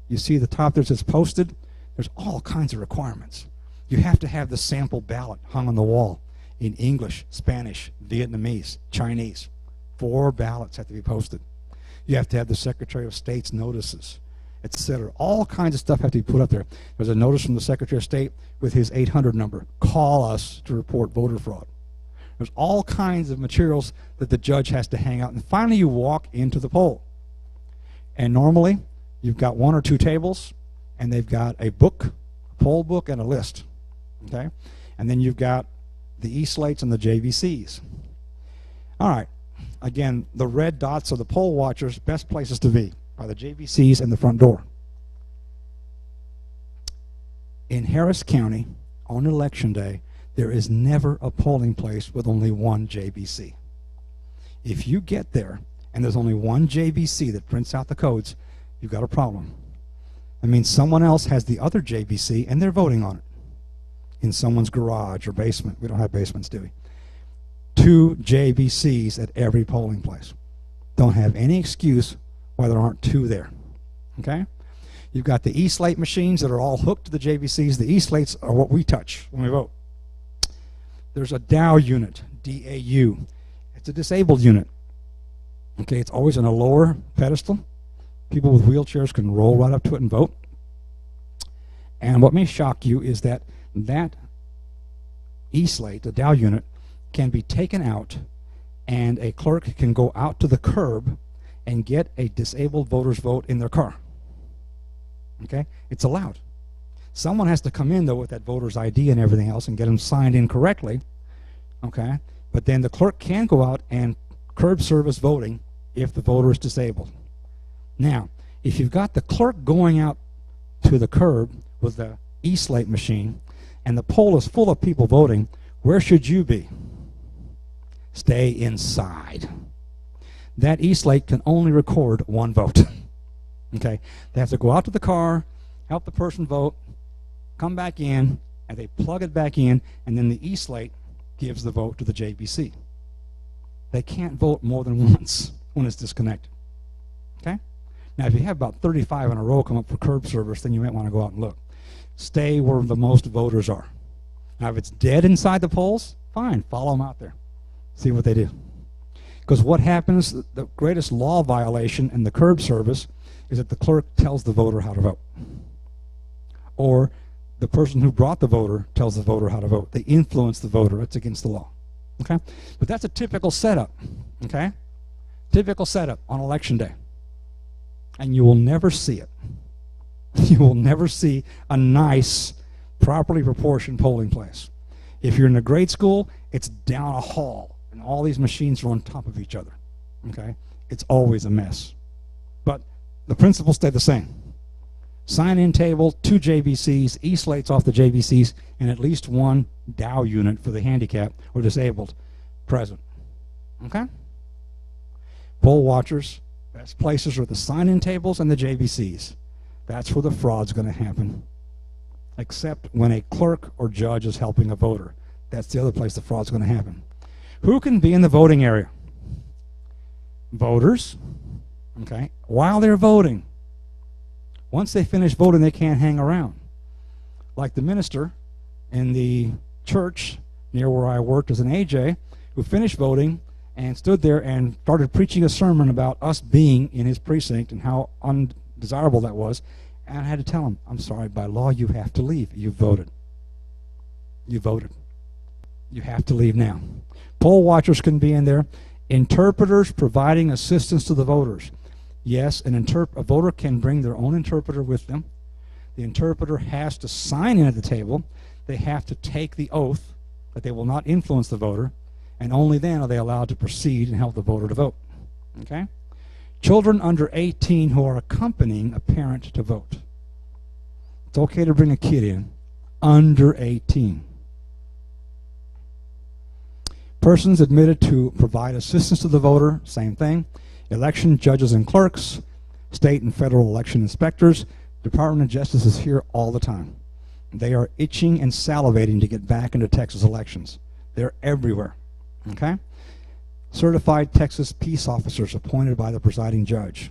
you see the top there says posted. There's all kinds of requirements. You have to have the sample ballot hung on the wall in English, Spanish, Vietnamese, Chinese. 4 ballots have to be posted. You have to have the Secretary of State's notices, etc. All kinds of stuff have to be put up there. There's a notice from the Secretary of State with his 800 number. Call us to report voter fraud. There's all kinds of materials that the judge has to hang out. And finally, you walk into the poll. And normally, you've got 1 or 2 tables, and they've got a book, a poll book, and a list. Okay? And then you've got the E-slates and the JVCs. All right. Again, the red dots are the poll watchers, best places to be, by the JVCs and the front door. In Harris County, on Election Day, there is never a polling place with only 1 JVC. If you get there and there's only 1 JVC that prints out the codes, you've got a problem. I mean, someone else has the other JVC and they're voting on it in someone's garage or basement. We don't have basements, do we? 2 JVCs at every polling place. Don't have any excuse why there aren't 2 there. Okay? You've got the E-slate machines that are all hooked to the JVCs. The E-slates are what we touch when we vote. There's a DAO unit, D-A-U. It's a disabled unit. Okay, it's always on a lower pedestal. People with wheelchairs can roll right up to it and vote. And what may shock you is that that E-slate, the DAO unit, can be taken out and a clerk can go out to the curb and get a disabled voter's vote in their car. Okay? It's allowed. Someone has to come in, though, with that voter's ID and everything else and get them signed in correctly. Okay? But then the clerk can go out and curb service voting if the voter is disabled. Now, if you've got the clerk going out to the curb with the E-slate machine and the poll is full of people voting, where should you be? Stay inside. That E-slate can only record 1 vote. Okay? They have to go out to the car, help the person vote, come back in, and they plug it back in, and then the E-slate gives the vote to the JVC. They can't vote more than once when it's disconnected. Okay? Now, if you have about 35 in a row come up for curb service, then you might want to go out and look. Stay where the most voters are. Now, if it's dead inside the polls, fine, follow them out there. See what they do. Because what happens, the greatest law violation in the curb service is that the clerk tells the voter how to vote. Or The person who brought the voter tells the voter how to vote. They influence the voter. It's against the law. Okay? But that's a typical setup. Okay? Typical setup on election day. And you will never see it. You will never see a nice, properly proportioned polling place. If you're in a grade school, it's down a hall, and all these machines are on top of each other. Okay? It's always a mess. But the principles stay the same. Sign-in table, 2 JVCs, E-slates off the JVCs, and at least 1 Dow unit for the handicapped or disabled present. Okay? Poll watchers, best places are the sign-in tables and the JVCs. That's where the fraud's going to happen, except when a clerk or judge is helping a voter. That's the other place the fraud's going to happen. Who can be in the voting area? Voters, okay, while they're voting. Once they finish voting, they can't hang around. Like the minister in the church near where I worked as an AJ, who finished voting and stood there and started preaching a sermon about us being in his precinct and how undesirable that was. And I had to tell him, I'm sorry, by law you have to leave. You voted. You voted. You have to leave now. Poll watchers can be in there. Interpreters providing assistance to the voters. Yes, a voter can bring their own interpreter with them. The interpreter has to sign in at the table. They have to take the oath that they will not influence the voter, and only then are they allowed to proceed and help the voter to vote. Okay? Children under 18 who are accompanying a parent to vote. It's okay to bring a kid in under 18. Persons admitted to provide assistance to the voter, same thing. Election judges and clerks, state and federal election inspectors. Department of Justice is here all the time. They are itching and salivating to get back into Texas elections. They're everywhere. Okay? Certified Texas peace officers appointed by the presiding judge.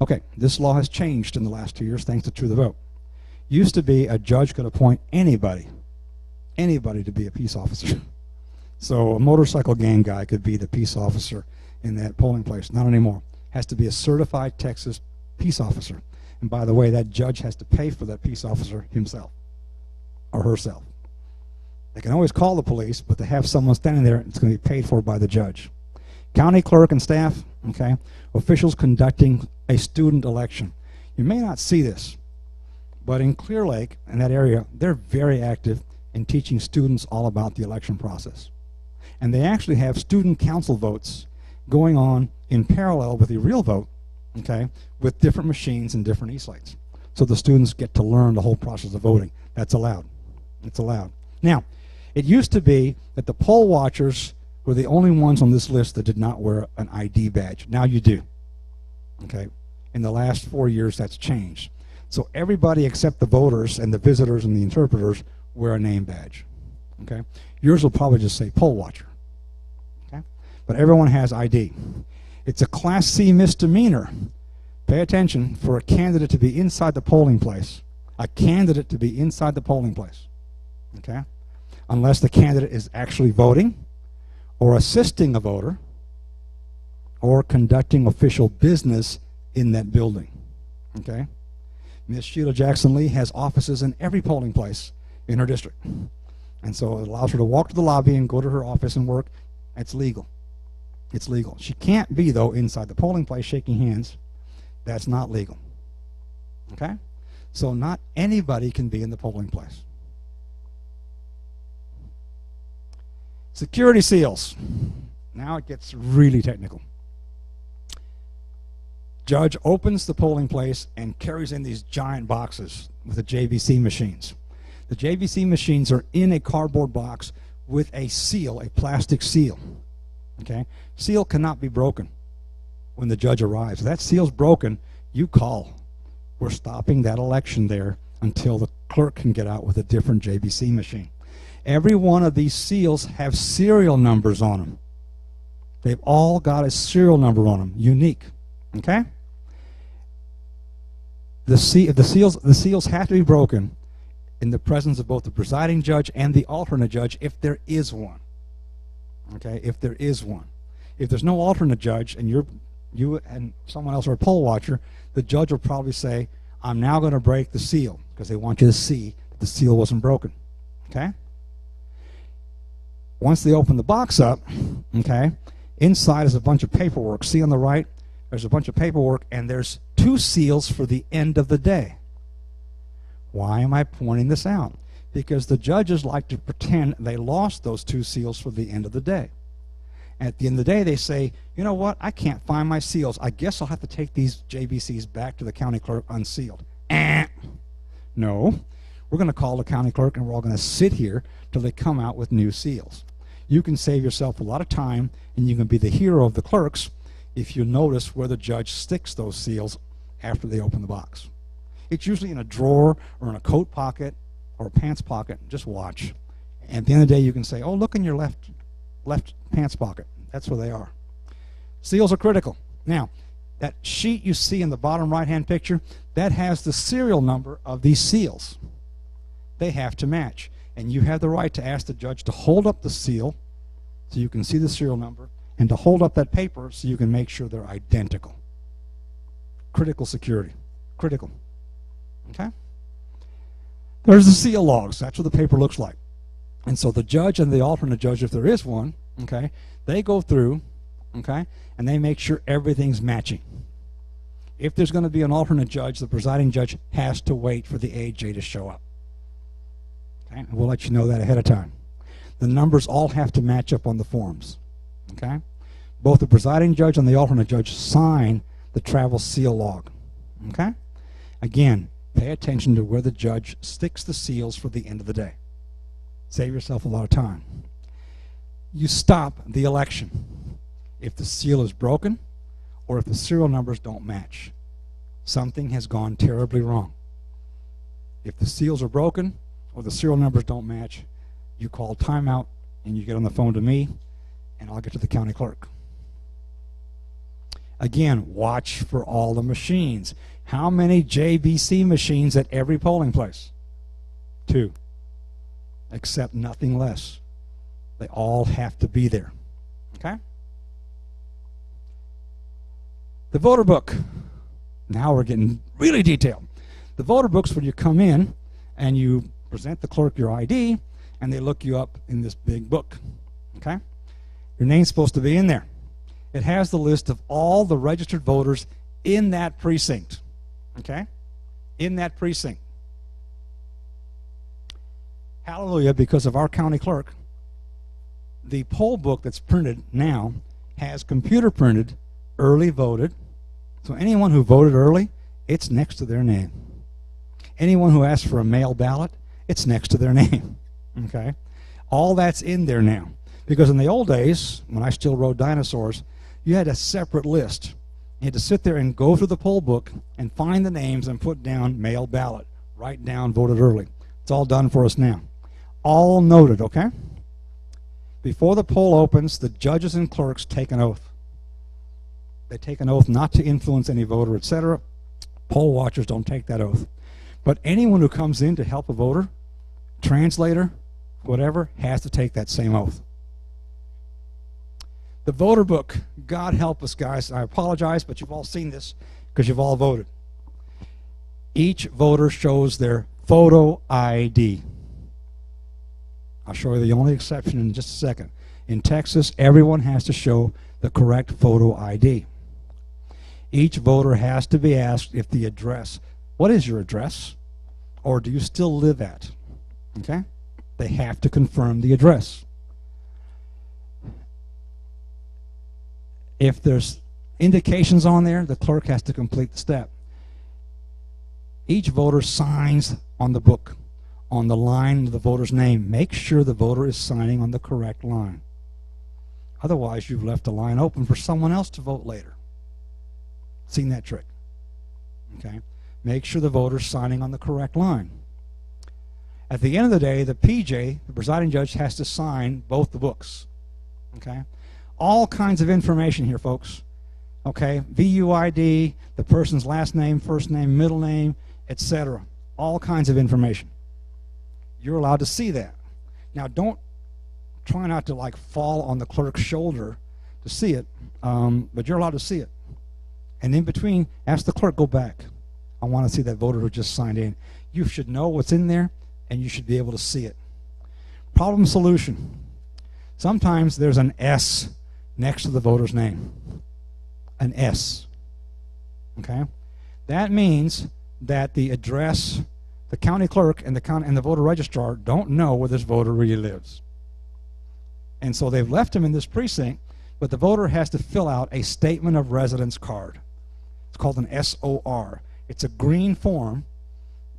Okay, this law has changed in the last 2 years thanks to True the Vote. Used to be a judge could appoint anybody to be a peace officer. So a motorcycle gang guy could be the peace officer in that polling place. Not anymore. Has to be a certified Texas peace officer. And by the way, that judge has to pay for that peace officer himself or herself. They can always call the police, but to have someone standing there, it's going to be paid for by the judge. County clerk and staff, okay, officials conducting a student election. You may not see this, but in Clear Lake, in that area, they're very active in teaching students all about the election process. And they actually have student council votes going on in parallel with the real vote, okay, with different machines and different E-slates. So the students get to learn the whole process of voting. That's allowed. It's allowed. Now, it used to be that the poll watchers were the only ones on this list that did not wear an ID badge. Now you do. Okay? In the last 4 years, that's changed. So everybody except the voters and the visitors and the interpreters wear a name badge. Okay? Yours will probably just say poll watcher. Okay? But everyone has ID. It's a Class C misdemeanor. Pay attention, for a candidate to be inside the polling place. A candidate to be inside the polling place. Okay? Unless the candidate is actually voting or assisting a voter or conducting official business in that building. Okay? Ms. Sheila Jackson Lee has offices in every polling place in her district. And so it allows her to walk to the lobby and go to her office and work. It's legal. It's legal. She can't be, though, inside the polling place shaking hands. That's not legal. Okay? So not anybody can be in the polling place. Security seals. Now it gets really technical. Judge opens the polling place and carries in these giant boxes with the JVC machines. The JVC machines are in a cardboard box with a seal, a plastic seal. Okay? Seal cannot be broken when the judge arrives. If that seal's broken, you call. We're stopping that election there until the clerk can get out with a different JVC machine. Every one of these seals have serial numbers on them. They've all got a serial number on them, unique. Okay? The seals have to be broken in the presence of both the presiding judge and the alternate judge if there is one. Okay? If there is one. If there's no alternate judge and you and someone else are a poll watcher, the judge will probably say, I'm now going to break the seal, because they want you to see that the seal wasn't broken. Okay? Once they open the box up, okay, inside is a bunch of paperwork. See on the right? There's a bunch of paperwork, and there's 2 seals for the end of the day. Why am I pointing this out? Because the judges like to pretend they lost those 2 seals for the end of the day. At the end of the day, they say, you know what, I can't find my seals. I guess I'll have to take these JBCs back to the county clerk unsealed. No, we're going to call the county clerk, and we're all going to sit here till they come out with new seals. You can save yourself a lot of time, and you can be the hero of the clerks if you notice where the judge sticks those seals after they open the box. It's usually in a drawer or in a coat pocket or a pants pocket. Just watch. And at the end of the day, you can say, oh, look in your left pants pocket. That's where they are. Seals are critical. Now, that sheet you see in the bottom right-hand picture, that has the serial number of these seals. They have to match. And you have the right to ask the judge to hold up the seal so you can see the serial number, and to hold up that paper so you can make sure they're identical. Critical security. Critical. Okay? There's the seal logs. That's what the paper looks like. And so the judge and the alternate judge, if there is one, okay, they go through, okay, and they make sure everything's matching. If there's going to be an alternate judge, the presiding judge has to wait for the AJ to show up. Okay? And we'll let you know that ahead of time. The numbers all have to match up on the forms. Okay? Both the presiding judge and the alternate judge sign the travel seal log. Okay? Again, pay attention to where the judge sticks the seals for the end of the day. Save yourself a lot of time. You stop the election if the seal is broken or if the serial numbers don't match. Something has gone terribly wrong. If the seals are broken or the serial numbers don't match, you call timeout and you get on the phone to me, and I'll get to the county clerk. Again, watch for all the machines. How many JBC machines at every polling place? 2. Accept nothing less. They all have to be there. Okay? The voter book. Now we're getting really detailed. The voter book's when you come in and you present the clerk your ID, and they look you up in this big book. Okay? Your name's supposed to be in there. It has the list of all the registered voters in that precinct. Okay? In that precinct. Hallelujah, because of our county clerk, the poll book that's printed now has computer printed early voted. So anyone who voted early, it's next to their name. Anyone who asked for a mail ballot, it's next to their name. Okay? All that's in there now. Because in the old days, when I still rode dinosaurs, you had a separate list. You had to sit there and go through the poll book and find the names and put down mail ballot. Write down voted early. It's all done for us now. All noted, okay? Before the poll opens, the judges and clerks take an oath. They take an oath not to influence any voter, etc. Poll watchers don't take that oath. But anyone who comes in to help a voter, translator, whatever, has to take that same oath. The voter book, God help us, guys. I apologize, but you've all seen this because you've all voted. Each voter shows their photo ID. I'll show you the only exception in just a second. In Texas, everyone has to show the correct photo ID. Each voter has to be asked if the address, what is your address? Or do you still live at? Okay? They have to confirm the address. If there's indications on there, the clerk has to complete the step. Each voter signs on the book, on the line of the voter's name. Make sure the voter is signing on the correct line. Otherwise, you've left a line open for someone else to vote later. Seen that trick? Okay? Make sure the voter's signing on the correct line. At the end of the day, the PJ, the presiding judge, has to sign both the books. Okay? All kinds of information here, folks. Okay? VUID, the person's last name, first name, middle name, etc. All kinds of information. You're allowed to see that. Now, try not to like fall on the clerk's shoulder to see it, but you're allowed to see it. And in between, ask the clerk, go back. I want to see that voter who just signed in. You should know what's in there, and you should be able to see it. Problem solution. Sometimes there's an S next to the voter's name. An S. Okay? That means that the address, the county clerk and the voter registrar don't know where this voter really lives. And so they've left him in this precinct, but the voter has to fill out a statement of residence card. It's called an SOR. It's a green form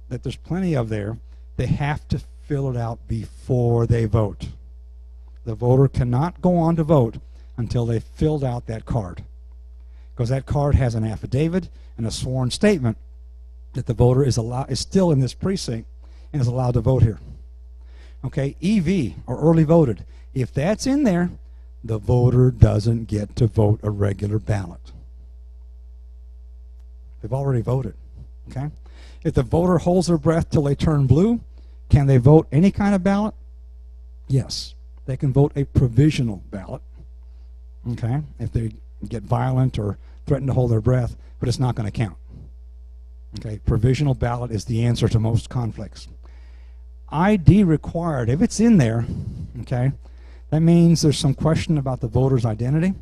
that there's plenty of there. They have to fill it out before they vote. The voter cannot go on to vote until they've filled out that card, because that card has an affidavit and a sworn statement that the voter is still in this precinct and is allowed to vote here. Okay, EV, or early voted. If that's in there, the voter doesn't get to vote a regular ballot. They've already voted. Okay? If the voter holds their breath till they turn blue, can they vote any kind of ballot? Yes. They can vote a provisional ballot. Okay? If they get violent or threaten to hold their breath, but it's not going to count. Okay? Provisional ballot is the answer to most conflicts. ID required, if it's in there, okay, that means there's some question about the voter's identity,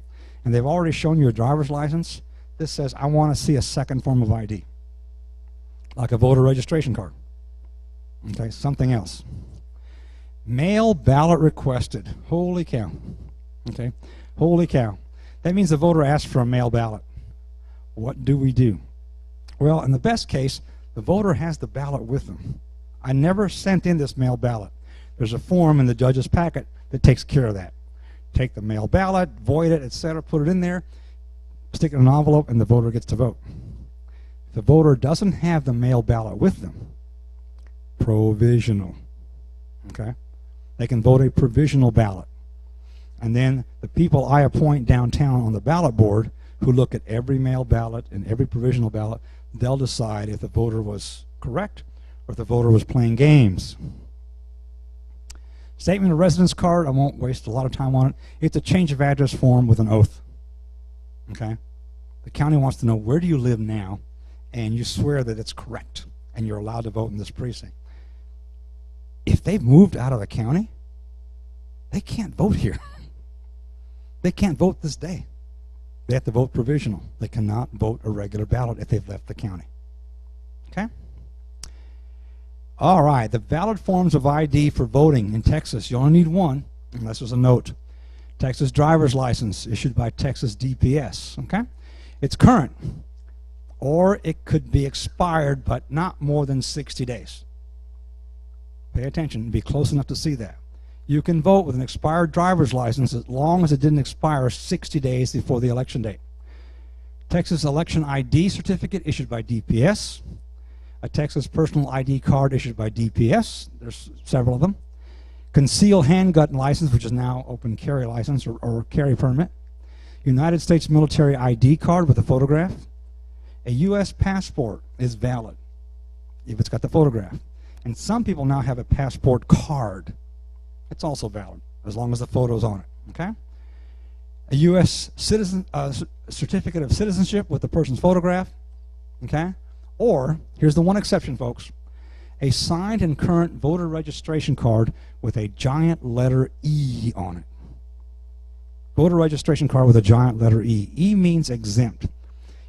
and they've already shown you a driver's license. This says, I want to see a second form of ID, like a voter registration card. Okay, something else. Mail ballot requested. Holy cow. Okay, holy cow. That means the voter asked for a mail ballot. What do we do? Well, in the best case, the voter has the ballot with them. I never sent in this mail ballot. There's a form in the judge's packet that takes care of that. Take the mail ballot, void it, etc., put it in there, stick it in an envelope, and the voter gets to vote. If the voter doesn't have the mail ballot with them, provisional. Okay? They can vote a provisional ballot. And then the people I appoint downtown on the ballot board, who look at every mail ballot and every provisional ballot, they'll decide if the voter was correct or if the voter was playing games. Statement of residence card, I won't waste a lot of time on it. It's a change of address form with an oath. Okay? The county wants to know, where do you live now? And you swear that it's correct and you're allowed to vote in this precinct. If they've moved out of the county, they can't vote here. They can't vote this day. They have to vote provisional. They cannot vote a regular ballot if they've left the county. Okay? All right, the valid forms of ID for voting in Texas, you only need one, unless there's a note. Texas driver's license issued by Texas DPS, okay? It's current, or it could be expired, but not more than 60 days. Pay attention, be close enough to see that. You can vote with an expired driver's license as long as it didn't expire 60 days before the election date. Texas election ID certificate issued by DPS. A Texas personal ID card issued by DPS. There's several of them. Concealed handgun license, which is now open carry license or carry permit. United States military ID card with a photograph. A U.S. passport is valid if it's got the photograph. And some people now have a passport card. It's also valid as long as the photo's on it. Okay? A U.S. citizen certificate of citizenship with the person's photograph. Okay? Or, here's the one exception, folks, a signed and current voter registration card with a giant letter E on it. Voter registration card with a giant letter E. E means exempt.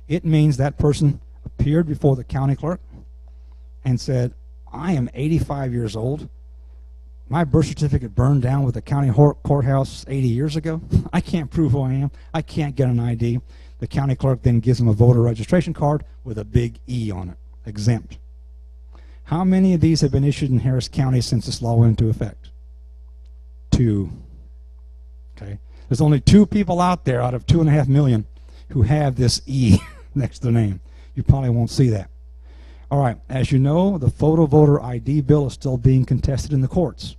It means that person appeared before the county clerk and said, I am 85 years old. My birth certificate burned down with the county courthouse 80 years ago. I can't prove who I am. I can't get an ID. The county clerk then gives them a voter registration card with a big E on it, exempt. How many of these have been issued in Harris County since this law went into effect? 2. Okay. There's only 2 people out there out of 2.5 million who have this E next to their name. You probably won't see that. All right, as you know, the photo voter ID bill is still being contested in the courts.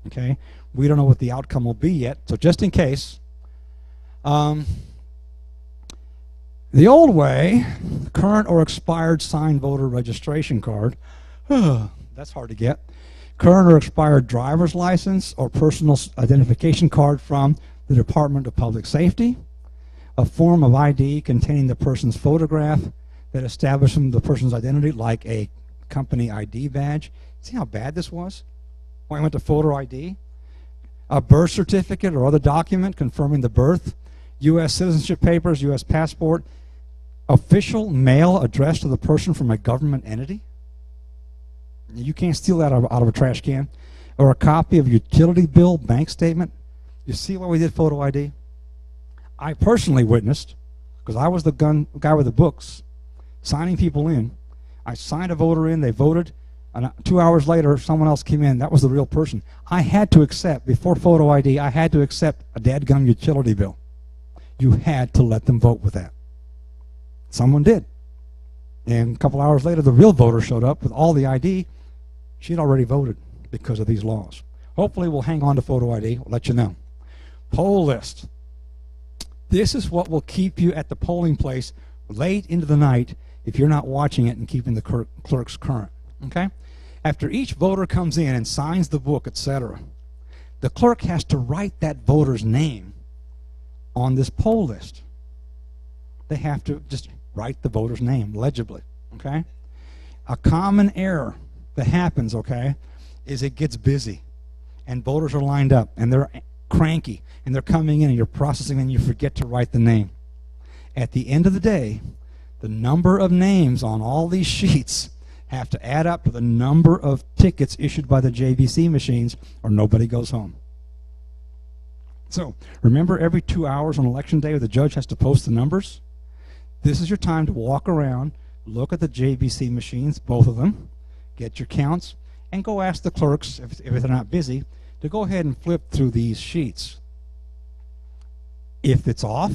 Okay, we don't know what the outcome will be yet, so just in case, the old way, current or expired signed voter registration card, that's hard to get. Current or expired driver's license or personal identification card from the Department of Public Safety, a form of ID containing the person's photograph that establishes the person's identity, like a company ID badge. See how bad this was? When I went to photo ID, a birth certificate or other document confirming the birth, U.S. citizenship papers, U.S. passport, official mail addressed to the person from a government entity. You can't steal that out of a trash can. Or a copy of utility bill, bank statement. You see why we did photo ID? I personally witnessed, because I was the guy with the books, signing people in. I signed a voter in, they voted, and 2 hours later, someone else came in. That was the real person. I had to accept, before photo ID, I had to accept a dadgum utility bill. You had to let them vote with that. Someone did. And a couple hours later, the real voter showed up with all the ID. She'd already voted because of these laws. Hopefully, we'll hang on to photo ID. We'll let you know. Poll list. This is what will keep you at the polling place late into the night if you're not watching it and keeping the clerks current. Okay? After each voter comes in and signs the book, etc., the clerk has to write that voter's name on this poll list. They have to just write the voter's name legibly. Okay? A common error that happens, okay, is it gets busy and voters are lined up and they're cranky and they're coming in and you're processing and you forget to write the name. At the end of the day, the number of names on all these sheets have to add up to the number of tickets issued by the JVC machines or nobody goes home. So remember, every 2 hours on election day the judge has to post the numbers? This is your time to walk around, look at the JVC machines, both of them, get your counts, and go ask the clerks, if they're not busy, to go ahead and flip through these sheets. If it's off,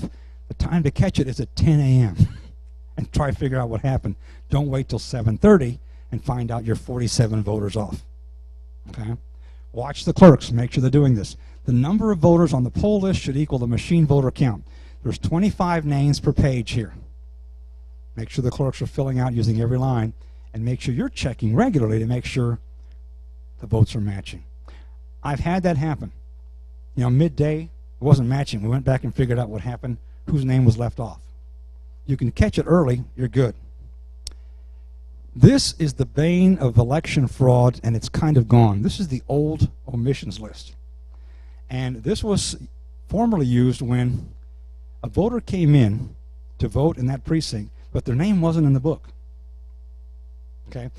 the time to catch it is at 10 a.m. and try to figure out what happened. Don't wait till 7:30 and find out you're 47 voters off. Okay? Watch the clerks. Make sure they're doing this. The number of voters on the poll list should equal the machine voter count. There's 25 names per page here. Make sure the clerks are filling out using every line, and make sure you're checking regularly to make sure the votes are matching. I've had that happen. You know, midday, it wasn't matching. We went back and figured out what happened, whose name was left off. You can catch it early, you're good. This is the bane of election fraud, and it's kind of gone. This is the old omissions list. And this was formerly used when a voter came in to vote in that precinct, but their name wasn't in the book. Okay?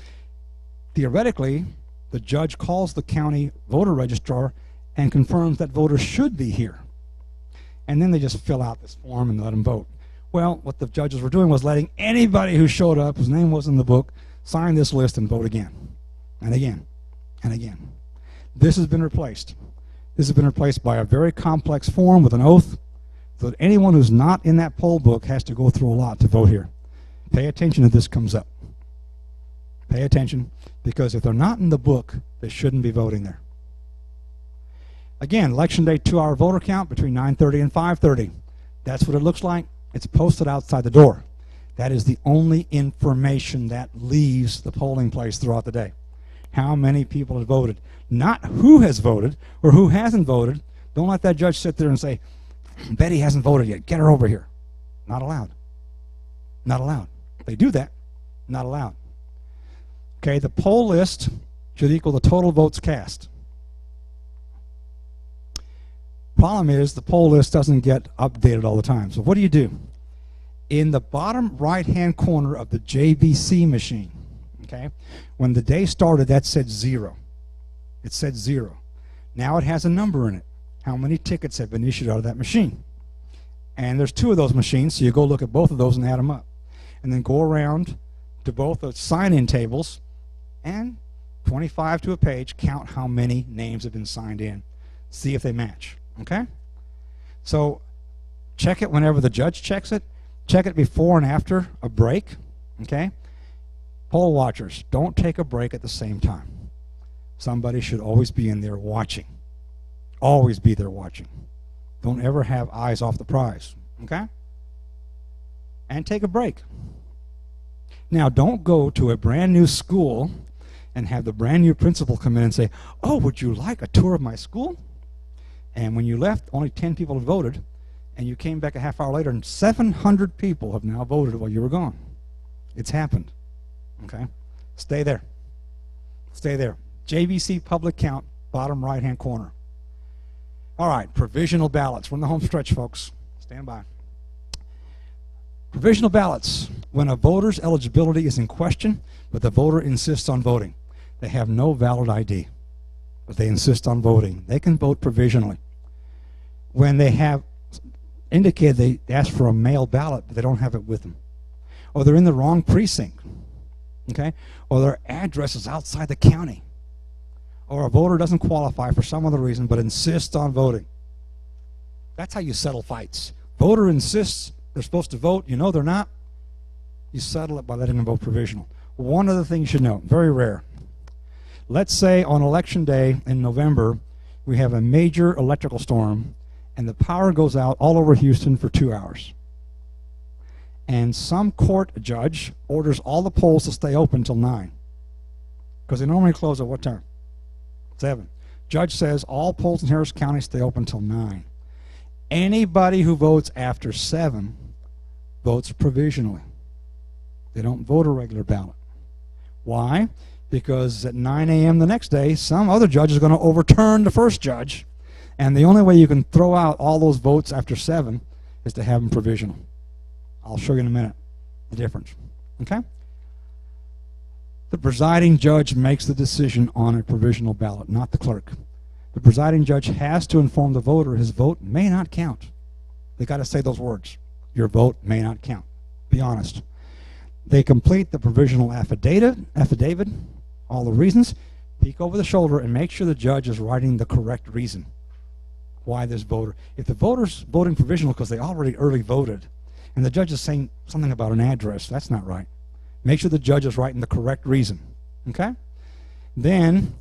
Theoretically, the judge calls the county voter registrar and confirms that voters should be here. And then they just fill out this form and let them vote. Well, what the judges were doing was letting anybody who showed up, whose name was in the book, sign this list and vote again, and again, and again. This has been replaced. This has been replaced by a very complex form with an oath, so that anyone who's not in that poll book has to go through a lot to vote here. Pay attention if this comes up. Pay attention, because if they're not in the book, they shouldn't be voting there. Again, election day 2-hour voter count between 9:30 and 5:30. That's what it looks like. It's posted outside the door. That is the only information that leaves the polling place throughout the day. How many people have voted? Not who has voted or who hasn't voted. Don't let that judge sit there and say, Betty hasn't voted yet. Get her over here. Not allowed. Not allowed. If they do that, not allowed. Okay, the poll list should equal the total votes cast. Problem is, the poll list doesn't get updated all the time. So what do? In the bottom right-hand corner of the JVC machine, okay, when the day started, that said 0. It said 0. Now it has a number in it. How many tickets have been issued out of that machine? And there's 2 of those machines, so you go look at both of those and add them up. And then go around to both the sign-in tables and 25 to a page, count how many names have been signed in. See if they match. Okay? So check it whenever the judge checks it. Check it before and after a break. Okay? Poll watchers, don't take a break at the same time. Somebody should always be in there watching. Always be there watching. Don't ever have eyes off the prize. Okay? And take a break. Now, don't go to a brand new school and have the brand new principal come in and say, oh, would you like a tour of my school? And when you left, only 10 people had voted, and you came back a half hour later, and 700 people have now voted while you were gone. It's happened. Okay? Stay there. Stay there. JVC public count bottom right-hand corner. All right, provisional ballots. We're in the home stretch, folks. Stand by. Provisional ballots, when a voter's eligibility is in question, but the voter insists on voting. They have no valid ID, but they insist on voting. They can vote provisionally. When they have indicated they ask for a mail ballot, but they don't have it with them, or they're in the wrong precinct, okay, or their address is outside the county, or a voter doesn't qualify for some other reason but insists on voting. That's how you settle fights. Voter insists they're supposed to vote, you know they're not. You settle it by letting them vote provisional. One other thing you should know, very rare. Let's say on election day in November, we have a major electrical storm and the power goes out all over Houston for 2 hours. And some court judge orders all the polls to stay open till 9. Because they normally close at what time? 7. Judge says all polls in Harris County stay open till 9. Anybody who votes after 7 votes provisionally. They don't vote a regular ballot. Why? Because at 9 a.m. the next day, some other judge is going to overturn the first judge, and the only way you can throw out all those votes after 7 is to have them provisional. I'll show you in a minute the difference. Okay? The presiding judge makes the decision on a provisional ballot, not the clerk. The presiding judge has to inform the voter his vote may not count. They got to say those words. Your vote may not count. Be honest. They complete the provisional affidavit, all the reasons, peek over the shoulder and make sure the judge is writing the correct reason why this voter. If the voter's voting provisional because they already early voted and the judge is saying something about an address, that's not right. Make sure the judge is writing the correct reason. Okay? Then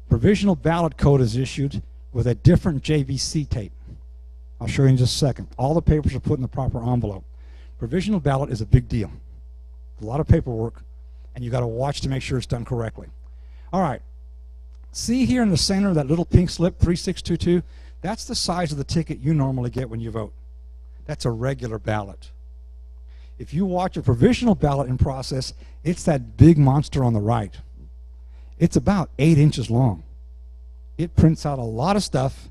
provisional ballot code is issued with a different JVC tape. I'll show you in just a second. All the papers are put in the proper envelope. Provisional ballot is a big deal. A lot of paperwork, and you got to watch to make sure it's done correctly. All right. See here in the center that little pink slip, 3622? That's the size of the ticket you normally get when you vote. That's a regular ballot. If you watch a provisional ballot in process, it's that big monster on the right. It's about 8 inches long. It prints out a lot of stuff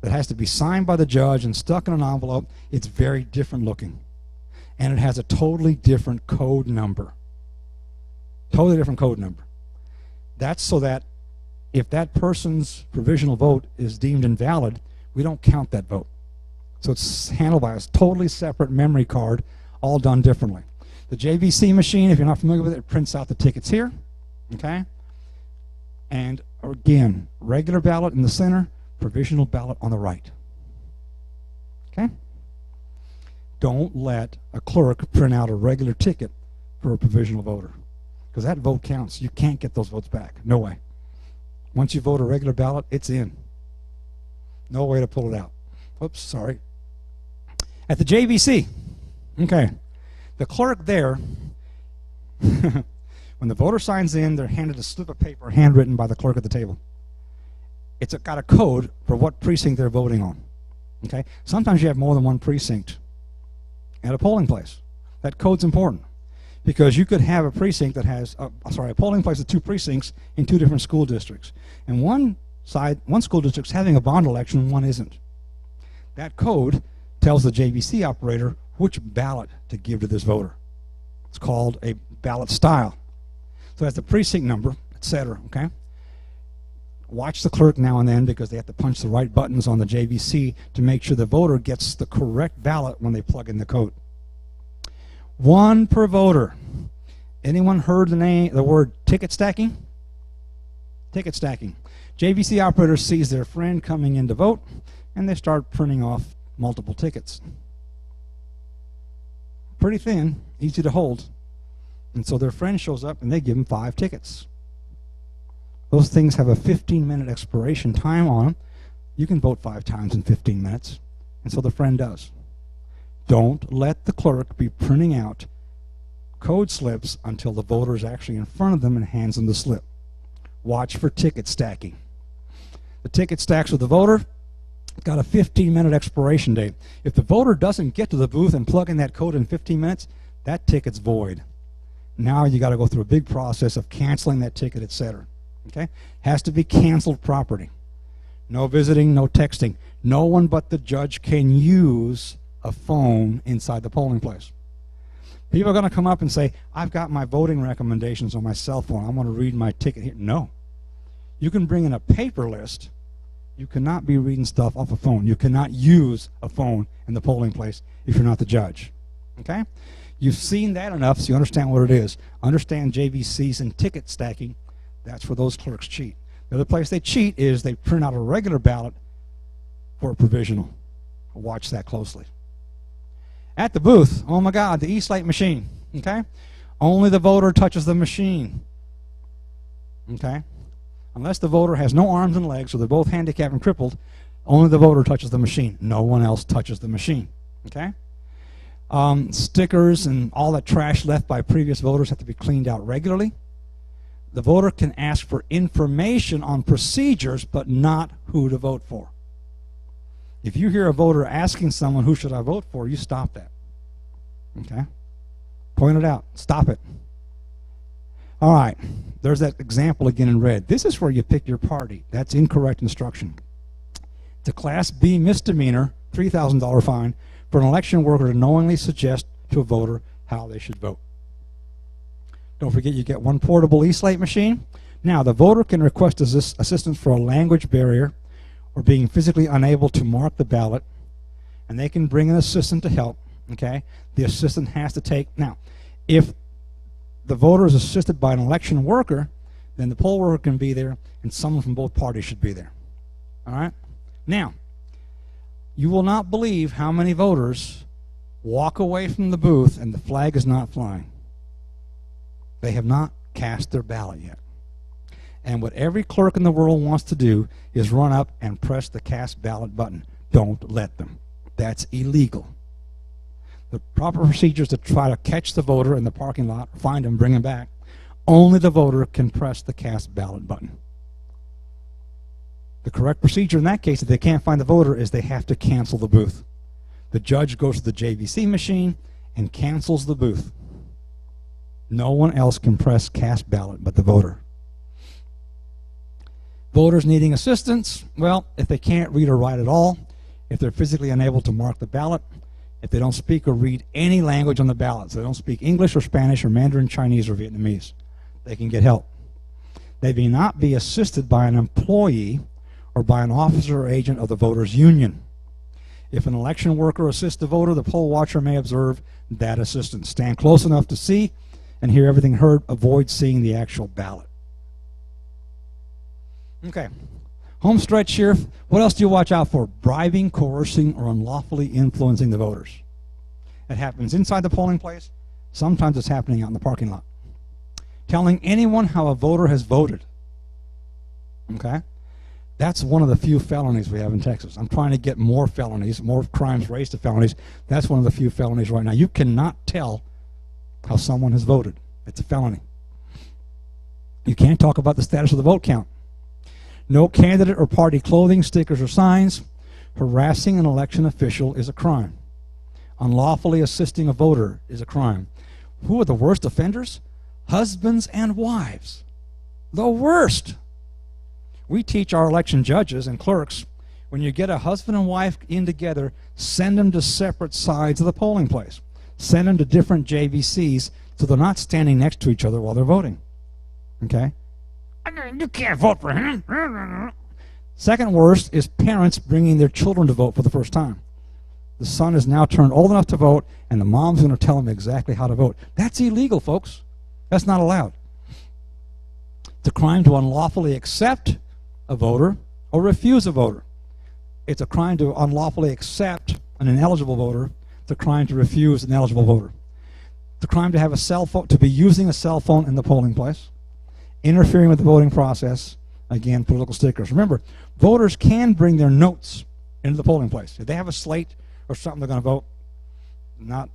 that has to be signed by the judge and stuck in an envelope. It's very different looking. And it has a totally different code number. Totally different code number. That's so that if that person's provisional vote is deemed invalid, we don't count that vote. So it's handled by a totally separate memory card, all done differently. The JVC machine, if you're not familiar with it, it prints out the tickets here. Okay? And again, regular ballot in the center, provisional ballot on the right. Okay? Don't let a clerk print out a regular ticket for a provisional voter, because that vote counts. You can't get those votes back. No way. Once you vote a regular ballot, it's in. No way to pull it out. Oops, sorry. At the JVC, okay, the clerk there, when the voter signs in, they're handed a slip of paper handwritten by the clerk at the table. It's got a code for what precinct they're voting on. Okay? Sometimes you have more than one precinct at a polling place. That code's important because you could have a precinct that has, a polling place with 2 precincts in 2 different school districts. And one school district's having a bond election, one isn't. That code tells the JVC operator which ballot to give to this voter. It's called a ballot style. So that's the precinct number, etc. Okay? Watch the clerk now and then because they have to punch the right buttons on the JVC to make sure the voter gets the correct ballot when they plug in the code. 1 per voter. Anyone heard the word ticket stacking? Ticket stacking. JVC operator sees their friend coming in to vote and they start printing off multiple tickets. Pretty thin, easy to hold. And so their friend shows up and they give him 5 tickets. Those things have a 15-minute expiration time on them. You can vote 5 times in 15 minutes. And so the friend does. Don't let the clerk be printing out code slips until the voter is actually in front of them and hands them the slip. Watch for ticket stacking. The ticket stacks with the voter. Got a 15-minute expiration date. If the voter doesn't get to the booth and plug in that code in 15 minutes, that ticket's void. Now you got to go through a big process of canceling that ticket, etc. Okay? Has to be canceled properly. No visiting, no texting. No one but the judge can use a phone inside the polling place. People are going to come up and say, I've got my voting recommendations on my cell phone. I want to read my ticket here. No. You can bring in a paper list. You cannot be reading stuff off a phone. You cannot use a phone in the polling place if you're not the judge. Okay? You've seen that enough so you understand what it is. Understand JVCs and ticket stacking. That's where those clerks cheat. The other place they cheat is they print out a regular ballot for a provisional. Watch that closely. At the booth, oh my God, the e-slate machine. Okay? Only the voter touches the machine. Okay? Unless the voter has no arms and legs, or they're both handicapped and crippled, only the voter touches the machine. No one else touches the machine. Okay? Stickers and all that trash left by previous voters have to be cleaned out regularly. The voter can ask for information on procedures, but not who to vote for. If you hear a voter asking someone, who should I vote for, you stop that. Okay? Point it out. Stop it. All right. There's that example again in red. This is where you pick your party. That's incorrect instruction. It's a Class B misdemeanor, $3,000 fine, for an election worker to knowingly suggest to a voter how they should vote. Don't forget you get one portable e-slate machine. Now, the voter can request assistance for a language barrier or being physically unable to mark the ballot, and they can bring an assistant to help. Okay? The assistant has to take... Now, if the voter is assisted by an election worker, then the poll worker can be there, and someone from both parties should be there. All right? Now, you will not believe how many voters walk away from the booth and the flag is not flying. They have not cast their ballot yet. And what every clerk in the world wants to do is run up and press the cast ballot button. Don't let them. That's illegal. The proper procedure is to try to catch the voter in the parking lot, find him, bring him back. Only the voter can press the cast ballot button. The correct procedure in that case, if they can't find the voter, is they have to cancel the booth. The judge goes to the JVC machine and cancels the booth. No one else can press cast ballot but the voter. Voters needing assistance, well, if they can't read or write at all, if they're physically unable to mark the ballot, if they don't speak or read any language on the ballot, so they don't speak English or Spanish or Mandarin, Chinese, or Vietnamese, they can get help. They may not be assisted by an employee or by an officer or agent of the voters' union. If an election worker assists the voter, the poll watcher may observe that assistance. Stand close enough to see and hear everything heard. Avoid seeing the actual ballot. Okay. Home stretch here. What else do you watch out for? Bribing, coercing, or unlawfully influencing the voters. It happens inside the polling place. Sometimes it's happening out in the parking lot. Telling anyone how a voter has voted. Okay? That's one of the few felonies we have in Texas. I'm trying to get more felonies, more crimes raised to felonies. That's one of the few felonies right now. You cannot tell how someone has voted. It's a felony. You can't talk about the status of the vote count. No candidate or party clothing, stickers, or signs. Harassing an election official is a crime. Unlawfully assisting a voter is a crime. Who are the worst offenders? Husbands and wives. The worst. We teach our election judges and clerks, when you get a husband and wife in together, send them to separate sides of the polling place. Send them to different JVCs so they're not standing next to each other while they're voting. Okay? You can't vote for him. Second worst is parents bringing their children to vote for the first time. The son is now turned old enough to vote, and the mom's going to tell him exactly how to vote. That's illegal, folks. That's not allowed. It's a crime to unlawfully accept a voter or refuse a voter. It's a crime to unlawfully accept an ineligible voter. It's a crime to refuse an eligible voter. It's a crime to have a cell phone, to be using a cell phone in the polling place, interfering with the voting process. Again, political stickers. Remember, voters can bring their notes into the polling place. If they have a slate or something they're going to vote, not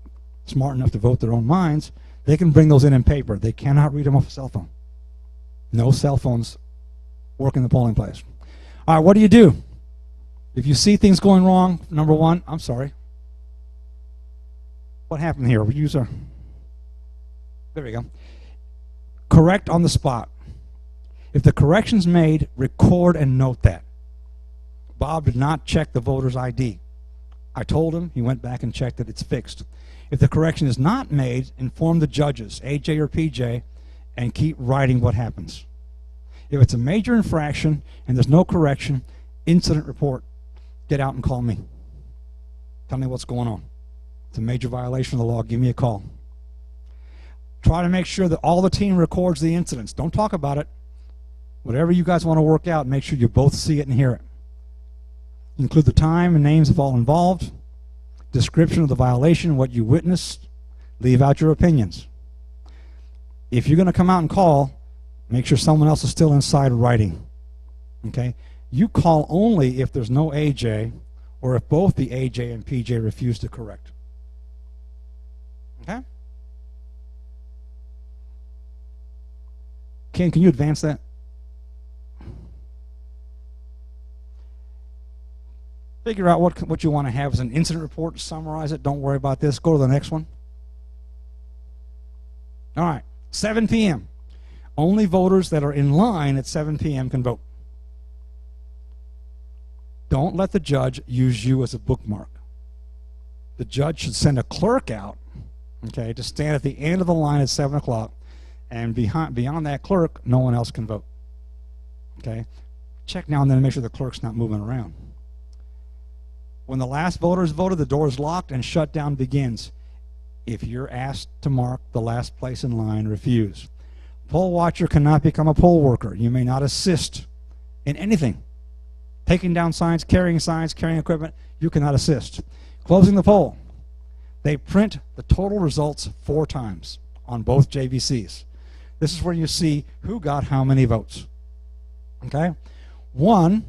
smart enough to vote their own minds, they can bring those in paper. They cannot read them off a cell phone. No cell phones work in the polling place. All right, what do you do? If you see things going wrong, number one, I'm sorry. What happened here? We use our... There we go. Correct on the spot. If the correction's made, record and note that. Bob did not check the voter's ID. I told him, he went back and checked it, it's fixed. If the correction is not made, inform the judges, AJ or PJ, and keep writing what happens. If it's a major infraction and there's no correction, incident report, get out and call me. Tell me what's going on. It's a major violation of the law, give me a call. Try to make sure that all the team records the incidents. Don't talk about it. Whatever you guys want to work out, make sure you both see it and hear it. Include the time and names of all involved, description of the violation, what you witnessed, leave out your opinions. If you're going to come out and call, make sure someone else is still inside writing. Okay? You call only if there's no AJ or if both the AJ and PJ refuse to correct. Okay? Ken, can you advance that? Figure out what you want to have as an incident report, summarize it, don't worry about this, go to the next one. All right, 7 p.m. Only voters that are in line at 7 p.m. can vote. Don't let the judge use you as a bookmark. The judge should send a clerk out, okay, to stand at the end of the line at 7 o'clock, and beyond that clerk, no one else can vote. Okay? Check now and then to make sure the clerk's not moving around. When the last voter is voted, the door is locked and shutdown begins. If you're asked to mark the last place in line, refuse. Poll watcher cannot become a poll worker. You may not assist in anything. Taking down signs, carrying equipment, you cannot assist. Closing the poll. They print the total results 4 times on both JVCs. This is where you see who got how many votes. Okay? 1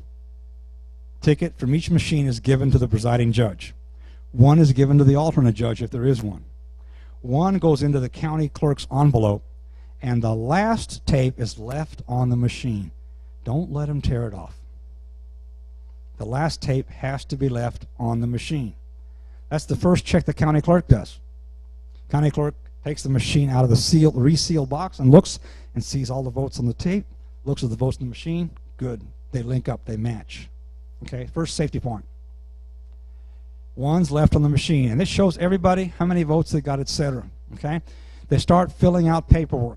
ticket from each machine is given to the presiding judge. 1 is given to the alternate judge if there is one. 1 goes into the county clerk's envelope, and the last tape is left on the machine. Don't let him tear it off. The last tape has to be left on the machine. That's the first check the county clerk does. County clerk takes the machine out of the resealed box and looks and sees all the votes on the tape, looks at the votes in the machine, good. They link up, they match. Okay, first safety point. 1's left on the machine, and this shows everybody how many votes they got, etc. Okay? They start filling out paperwork.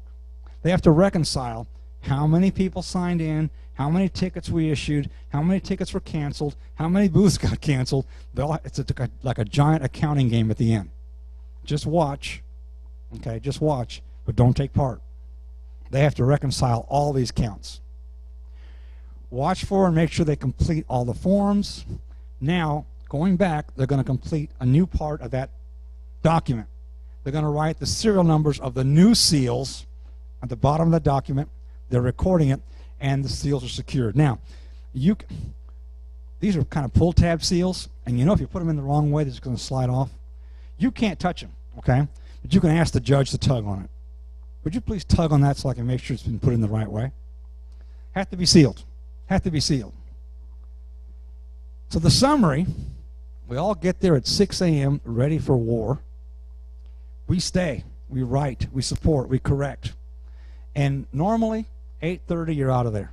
They have to reconcile how many people signed in, how many tickets we issued, how many tickets were canceled, how many booths got canceled. It's like a giant accounting game at the end. Just watch, okay, just watch, but don't take part. They have to reconcile all these counts. Watch for and make sure they complete all the forms. Now, going back, they're going to complete a new part of that document. They're going to write the serial numbers of the new seals at the bottom of the document. They're recording it, and the seals are secured. Now, these are kind of pull tab seals, and you know if you put them in the wrong way, they're just going to slide off. You can't touch them, okay? But you can ask the judge to tug on it. Would you please tug on that so I can make sure it's been put in the right way? Have to be sealed. Have to be sealed. So the summary, we all get there at 6 a.m. ready for war. We stay, we write, we support, we correct. And normally, 8:30, you're out of there.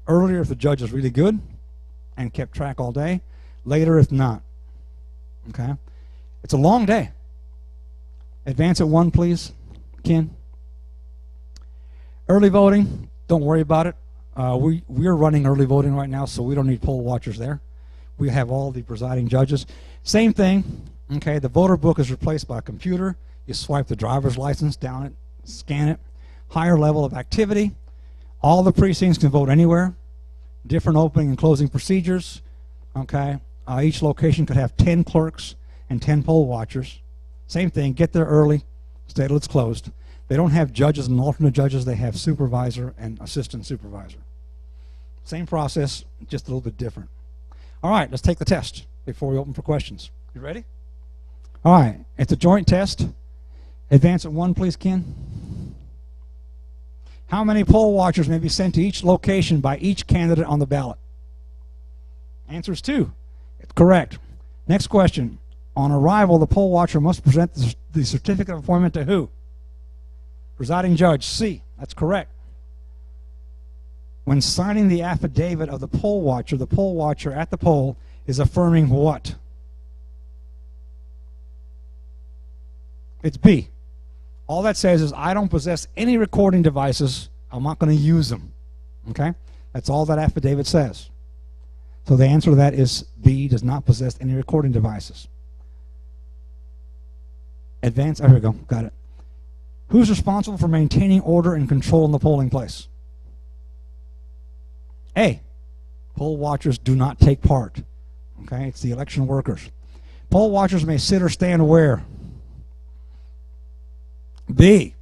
Earlier if the judge is really good and kept track all day. Later if not. Okay? It's a long day. Advance at 1, please, Ken. Early voting, don't worry about it. We're running early voting right now, so we don't need poll watchers there. We have all the presiding judges. Same thing, okay, the voter book is replaced by a computer. You swipe the driver's license down it, scan it. Higher level of activity. All the precincts can vote anywhere. Different opening and closing procedures, okay. Each location could have 10 clerks and 10 poll watchers. Same thing, get there early, stay till it's closed. They don't have judges and alternate judges, they have supervisor and assistant supervisor. Same process, just a little bit different. All right, let's take the test before we open for questions. You ready? All right, it's a joint test. Advance at 1, please, Ken. How many poll watchers may be sent to each location by each candidate on the ballot? Answer is 2. It's correct. Next question. On arrival, the poll watcher must present the certificate of appointment to who? Presiding judge, C. That's correct. When signing the affidavit of the poll watcher at the poll is affirming what? It's B. All that says is, I don't possess any recording devices. I'm not going to use them. Okay? That's all that affidavit says. So the answer to that is B, does not possess any recording devices. Advance, oh, here we go, got it. Who's responsible for maintaining order and control in the polling place? A, poll watchers do not take part. Okay, it's the election workers. Poll watchers may sit or stand where? B,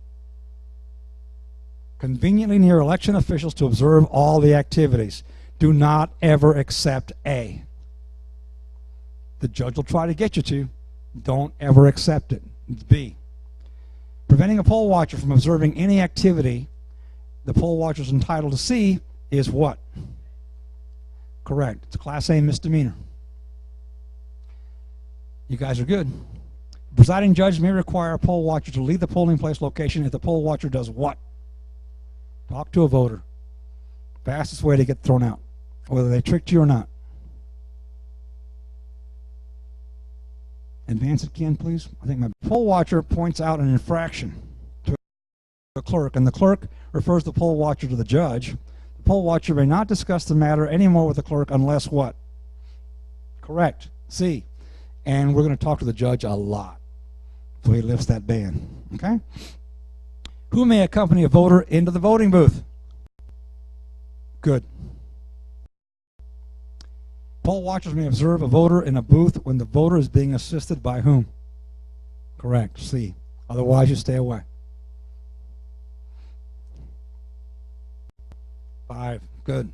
conveniently near election officials to observe all the activities. Do not ever accept A. The judge will try to get you to. Don't ever accept it. It's B. Preventing a poll watcher from observing any activity the poll watcher is entitled to see is what? Correct. It's a Class A misdemeanor. You guys are good. The presiding judge may require a poll watcher to leave the polling place location if the poll watcher does what? Talk to a voter. Fastest way to get thrown out, whether they tricked you or not. Advance it again, please. I think my poll watcher points out an infraction to the clerk, and the clerk refers the poll watcher to the judge. The poll watcher may not discuss the matter anymore with the clerk unless what? Correct. C. And we're going to talk to the judge a lot so he lifts that ban. Okay? Who may accompany a voter into the voting booth? Good. Poll watchers may observe a voter in a booth when the voter is being assisted by whom? Correct. C. Otherwise, you stay away. 5. Good.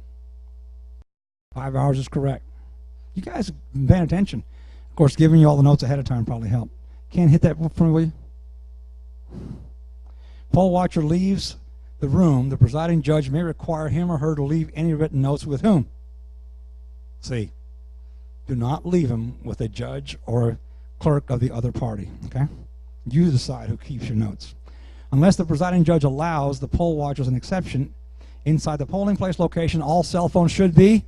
5 hours is correct. You guys have been paying attention. Of course, giving you all the notes ahead of time probably helped. Can't hit that for me, will you? Poll watcher leaves the room. The presiding judge may require him or her to leave any written notes with whom? C. Do not leave them with a judge or a clerk of the other party. Okay? You decide who keeps your notes. Unless the presiding judge allows the poll watchers an exception, inside the polling place location, all cell phones should be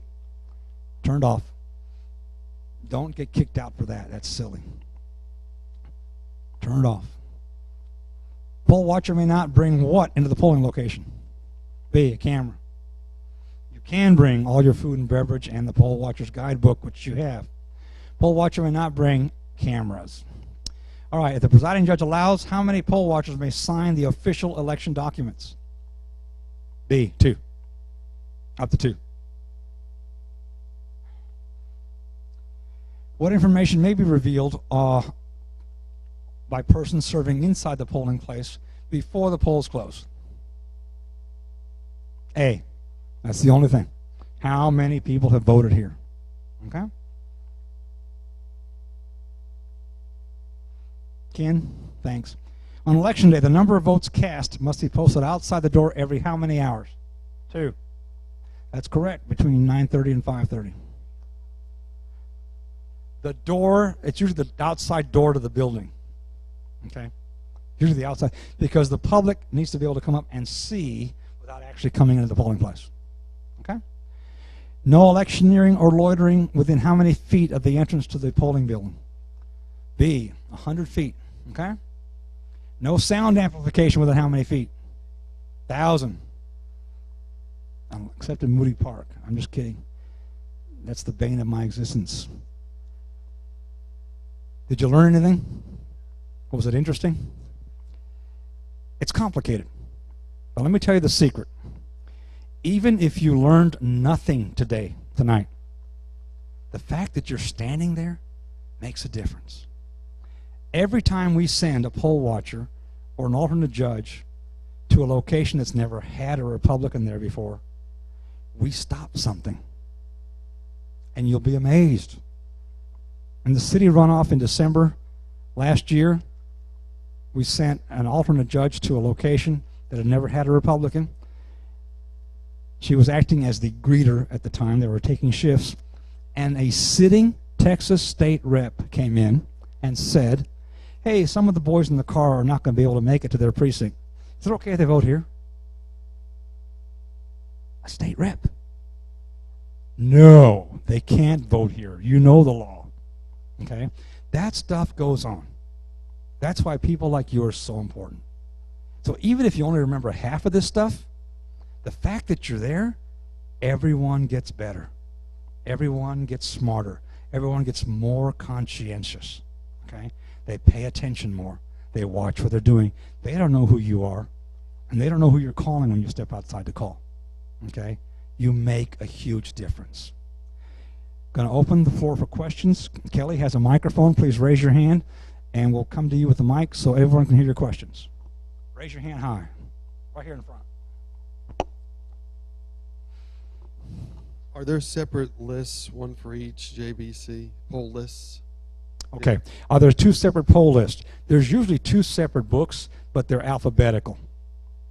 turned off. Don't get kicked out for that. That's silly. Turned off. Poll watcher may not bring what into the polling location? B, a camera. You can bring all your food and beverage and the poll watcher's guidebook, which you have. Poll watcher may not bring cameras. All right, if the presiding judge allows, how many poll watchers may sign the official election documents? B, 2. Up to 2. What information may be revealed by persons serving inside the polling place before the polls close? A. That's the only thing. How many people have voted here? Okay? Ken, thanks. On election day, the number of votes cast must be posted outside the door every how many hours? 2. That's correct, between 9:30 and 5:30. The door, it's usually the outside door to the building. Okay? Usually the outside, because the public needs to be able to come up and see without actually coming into the polling place. Okay? No electioneering or loitering within how many feet of the entrance to the polling building? B, 100 feet. Okay? No sound amplification within how many feet? 1,000. Except in Moody Park. I'm just kidding. That's the bane of my existence. Did you learn anything? Was it interesting? It's complicated. But let me tell you the secret. Even if you learned nothing tonight, the fact that you're standing there makes a difference. Every time we send a poll watcher or an alternate judge to a location that's never had a Republican there before, we stop something. And you'll be amazed. In the city runoff in December last year, we sent an alternate judge to a location that had never had a Republican. She was acting as the greeter at the time. They were taking shifts. And a sitting Texas state rep came in and said, hey, some of the boys in the car are not going to be able to make it to their precinct. Is it okay if they vote here? a state rep. No, they can't vote here. You know the law. Okay? That stuff goes on. That's why people like you are so important. So even if you only remember half of this stuff, the fact that you're there, everyone gets better. Everyone gets smarter. Everyone gets more conscientious. Okay? They pay attention more. They watch what they're doing. They don't know who you are, and they don't know who you're calling when you step outside the call. Okay? You make a huge difference. Going to open the floor for questions. Kelly has a microphone. Please raise your hand, and we'll come to you with the mic so everyone can hear your questions. Raise your hand high. Right here in front. Are there separate lists, one for each JBC, poll lists? Okay. There's two separate poll lists. There's usually two separate books, but they're alphabetical.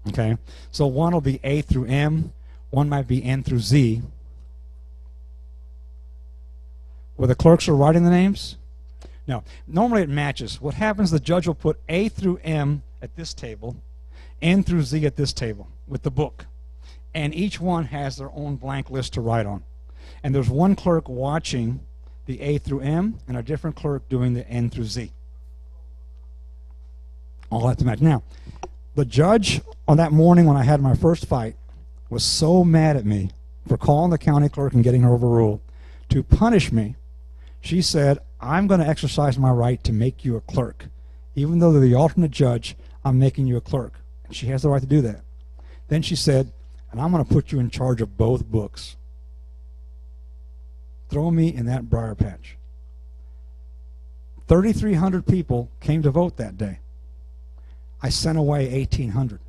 Okay? So one will be A through M. One might be N through Z. Where the clerks are writing the names? No. Normally it matches. What happens, the judge will put A through M at this table, N through Z at this table with the book. And each one has their own blank list to write on. And there's one clerk watching the A through M and a different clerk doing the N through Z. All that to match. Now, the judge on that morning when I had my first fight was so mad at me for calling the county clerk and getting her overruled. To punish me, she said, I'm going to exercise my right to make you a clerk. Even though they're the alternate judge, I'm making you a clerk. And she has the right to do that. Then she said, and I'm going to put you in charge of both books. Throw me in that briar patch. 3,300 people came to vote that day. I sent away 1,800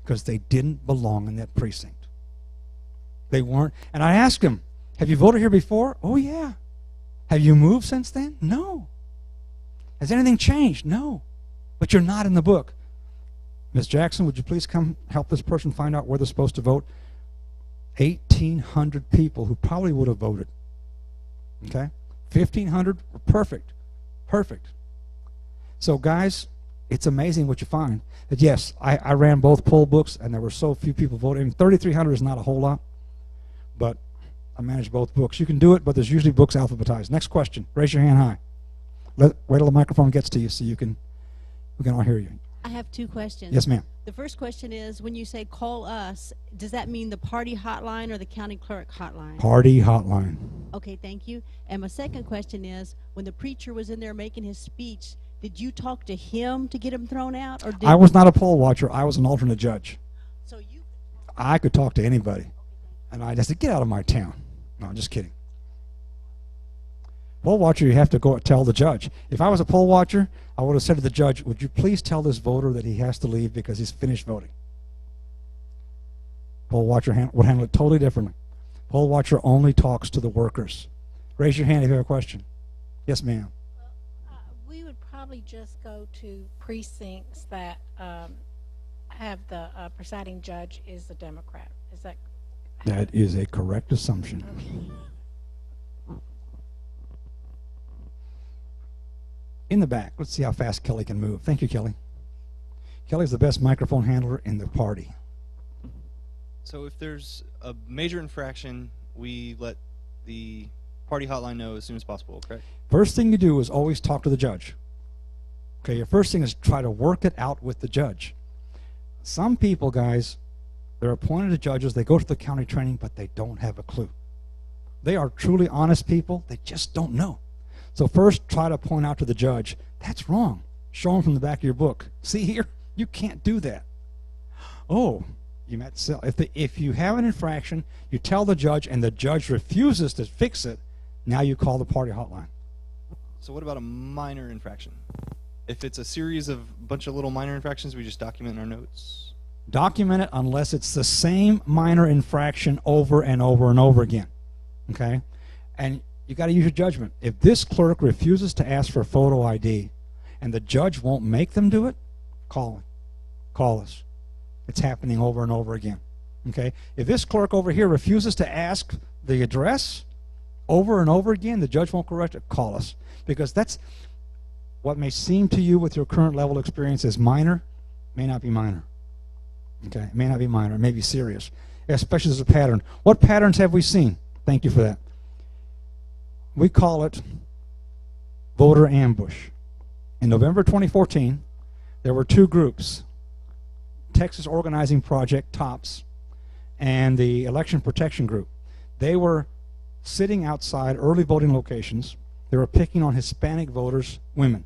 because they didn't belong in that precinct. They weren't. And I asked them, have you voted here before? Oh, yeah. Have you moved since then? No. Has anything changed? No. But you're not in the book. Ms. Jackson, would you please come help this person find out where they're supposed to vote? 1,800 people who probably would have voted. Okay? 1,500 were perfect. Perfect. So, guys, it's amazing what you find. That yes, I ran both poll books, and there were so few people voting. 3,300 is not a whole lot, but I manage both books. You can do it, but there's usually books alphabetized. Next question. Raise your hand high. Wait till the microphone gets to you so we can all hear you. I have two questions. Yes, ma'am. The first question is, when you say call us, does that mean the party hotline or the county clerk hotline? Party hotline. Okay, thank you. And my second question is, when the preacher was in there making his speech, did you talk to him to get him thrown out? Or did I was not a poll watcher. I was an alternate judge. So you? I could talk to anybody. And I just said, get out of my town. No, I'm just kidding. Poll watcher, you have to go tell the judge. If I was a poll watcher, I would have said to the judge, would you please tell this voter that he has to leave because he's finished voting? Poll watcher would handle it totally differently. Poll watcher only talks to the workers. Raise your hand if you have a question. Yes, ma'am. We would probably just go to precincts that have the presiding judge is a Democrat. Is that? That is a correct assumption. Okay. In the back, let's see how fast Kelly can move. Thank you, Kelly. Kelly's the best microphone handler in the party. So if there's a major infraction, we let the party hotline know as soon as possible, correct? First thing you do is always talk to the judge. Okay, your first thing is try to work it out with the judge. Some people, guys, they're appointed judges, they go to the county training, but they don't have a clue. They are truly honest people, they just don't know. So first, try to point out to the judge, that's wrong. Show them from the back of your book. See here, you can't do that. Oh, you met if you have an infraction, you tell the judge, and the judge refuses to fix it, now you call the party hotline. So what about a minor infraction? If it's a series of bunch of little minor infractions, we just document in our notes? Document it unless it's the same minor infraction over and over and over again. Okay? And you got to use your judgment. If this clerk refuses to ask for photo ID and the judge won't make them do it, call him. Call us. It's happening over and over again. Okay? If this clerk over here refuses to ask the address over and over again, the judge won't correct it, call us. Because that's what may seem to you with your current level of experience as minor, may not be minor. Okay? It may not be minor. It may be serious. especially as a pattern. What patterns have we seen? Thank you for that. We call it voter ambush. In November 2014, there were two groups, Texas Organizing Project, TOPS, and the Election Protection Group. They were sitting outside early voting locations. They were picking on Hispanic voters, women.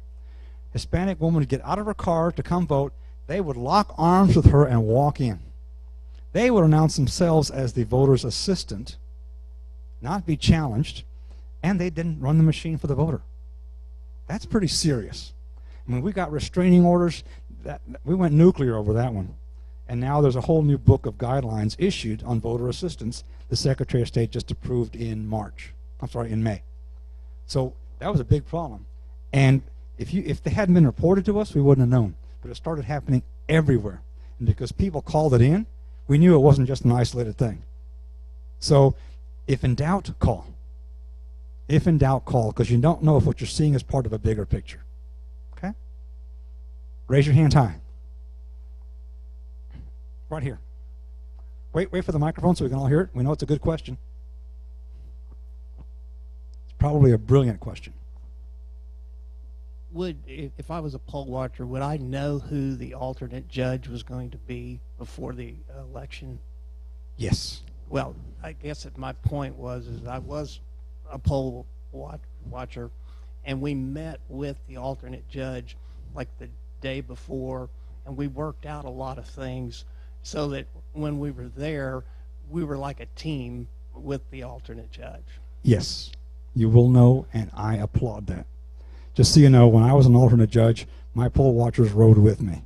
Hispanic woman would get out of her car to come vote. They would lock arms with her and walk in. They would announce themselves as the voter's assistant, not be challenged, and they didn't run the machine for the voter. That's pretty serious. I mean, we got restraining orders. We went nuclear over that one. And now there's a whole new book of guidelines issued on voter assistance the Secretary of State just approved in May. So that was a big problem. And if they hadn't been reported to us, we wouldn't have known. But it started happening everywhere. And because people called it in, we knew it wasn't just an isolated thing. So if in doubt, call. If in doubt, call, because you don't know if what you're seeing is part of a bigger picture. Okay? Raise your hands high. Right here. Wait for the microphone so we can all hear it. We know it's a good question. It's probably a brilliant question. If I was a poll watcher, would I know who the alternate judge was going to be before the election? Yes. Well, I guess that my point was I was a poll watcher, and we met with the alternate judge like the day before, and we worked out a lot of things so that when we were there, we were like a team with the alternate judge. Yes. You will know, and I applaud that. Just so you know, when I was an alternate judge, my poll watchers rode with me.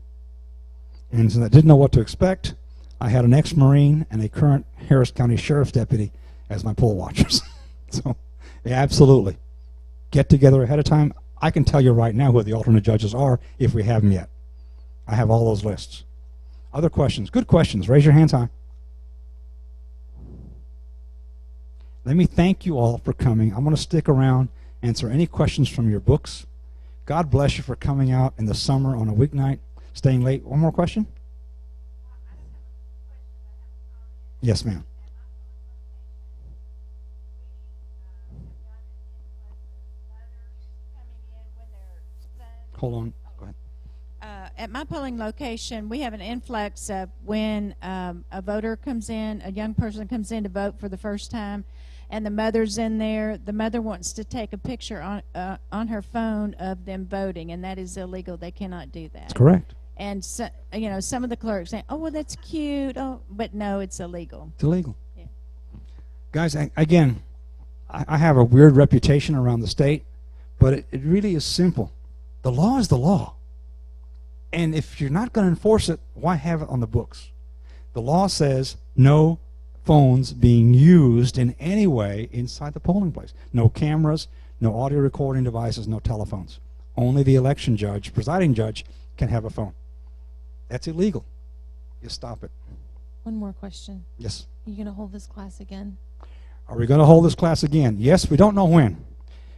And since I didn't know what to expect, I had an ex-Marine and a current Harris County Sheriff's deputy as my poll watchers. So, yeah, absolutely. Get together ahead of time. I can tell you right now who the alternate judges are if we haven't yet. I have all those lists. Other questions? Good questions. Raise your hands high. Let me thank you all for coming. I'm going to stick around, answer any questions from your books. God bless you for coming out in the summer on a weeknight, staying late. One more question? Yes, ma'am. Hold on. Go ahead. At my polling location, we have an influx of when a voter comes in, a young person comes in to vote for the first time, and the mother's in there. The mother wants to take a picture on her phone of them voting, and that is illegal. They cannot do that. That's correct. And so, you know, some of the clerks say, "Oh, well, that's cute." Oh, but no, it's illegal. It's illegal. Yeah. Guys, again, I have a weird reputation around the state, but it really is simple. The law is the law. And if you're not going to enforce it, why have it on the books? The law says no phones being used in any way inside the polling place. No cameras, no audio recording devices, no telephones. Only the election judge, presiding judge, can have a phone. That's illegal. You stop it. One more question. Yes. Are you going to hold this class again? Are we going to hold this class again? Yes, we don't know when.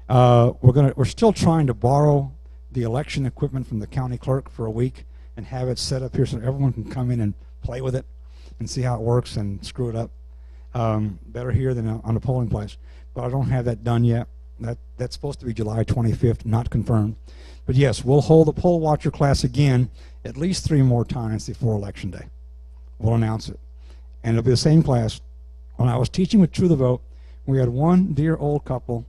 We're still trying to borrow the election equipment from the county clerk for a week and have it set up here so everyone can come in and play with it and see how it works and screw it up. Better here than on the polling place. But I don't have that done yet. That's supposed to be July 25th, not confirmed. But yes, we'll hold the poll watcher class again at least 3 more times before Election Day. We'll announce it. And it'll be the same class. When I was teaching with True the Vote, we had one dear old couple.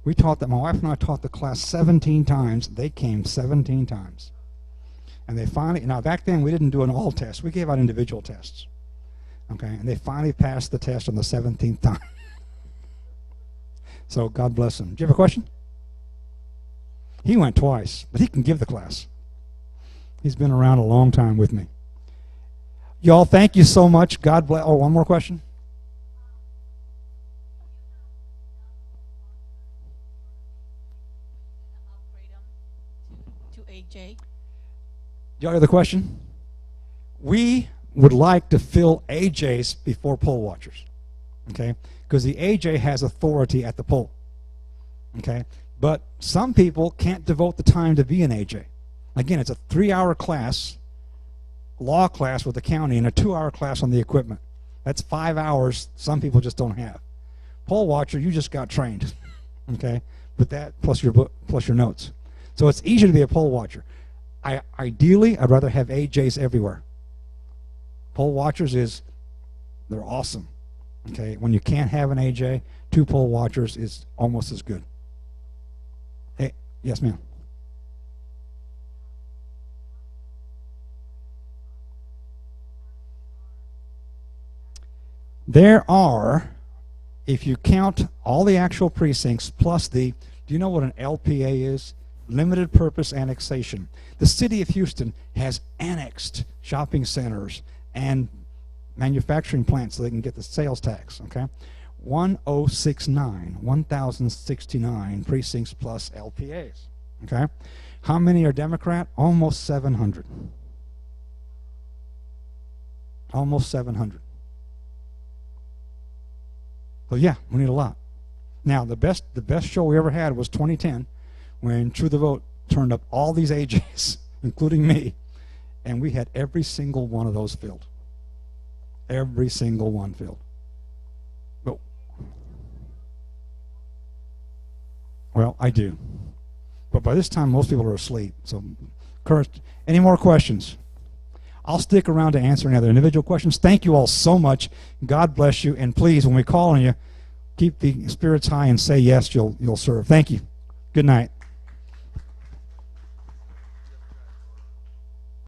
We taught that, my wife and I taught the class 17 times. They came 17 times. And they finally, now back then we didn't do an all test. We gave out individual tests. Okay, and they finally passed the test on the 17th time. So God bless them. Do you have a question? He went twice, but he can give the class. He's been around a long time with me. Y'all, thank you so much. God bless. Oh, one more question? To AJ. Y'all hear the question? We would like to fill AJs before poll watchers, okay? Because the AJ has authority at the poll, okay? But some people can't devote the time to be an AJ. Again, it's a 3-hour class, law class with the county, and a 2-hour class on the equipment. That's 5 hours some people just don't have. Poll watcher, you just got trained, okay, with that plus your book, plus your notes. So it's easier to be a poll watcher. Ideally, I'd rather have AJs everywhere. Poll watchers they're awesome, okay? When you can't have an AJ, 2 poll watchers is almost as good. Hey, yes, ma'am. There are, if you count all the actual precincts plus do you know what an LPA is? Limited purpose annexation. The city of Houston has annexed shopping centers and manufacturing plants so they can get the sales tax, okay? 1069 precincts plus LPAs, okay? How many are Democrat? Almost 700. Almost 700. So yeah, we need a lot. Now the best show we ever had was 2010, when True the Vote turned up all these AJs, including me, and we had every single one of those filled. Every single one filled. But, well, I do. But by this time, most people are asleep. So, Kurt, any more questions? I'll stick around to answer any other individual questions. Thank you all so much. God bless you. And please, when we call on you, keep the spirits high and say yes, you'll serve. Thank you. Good night.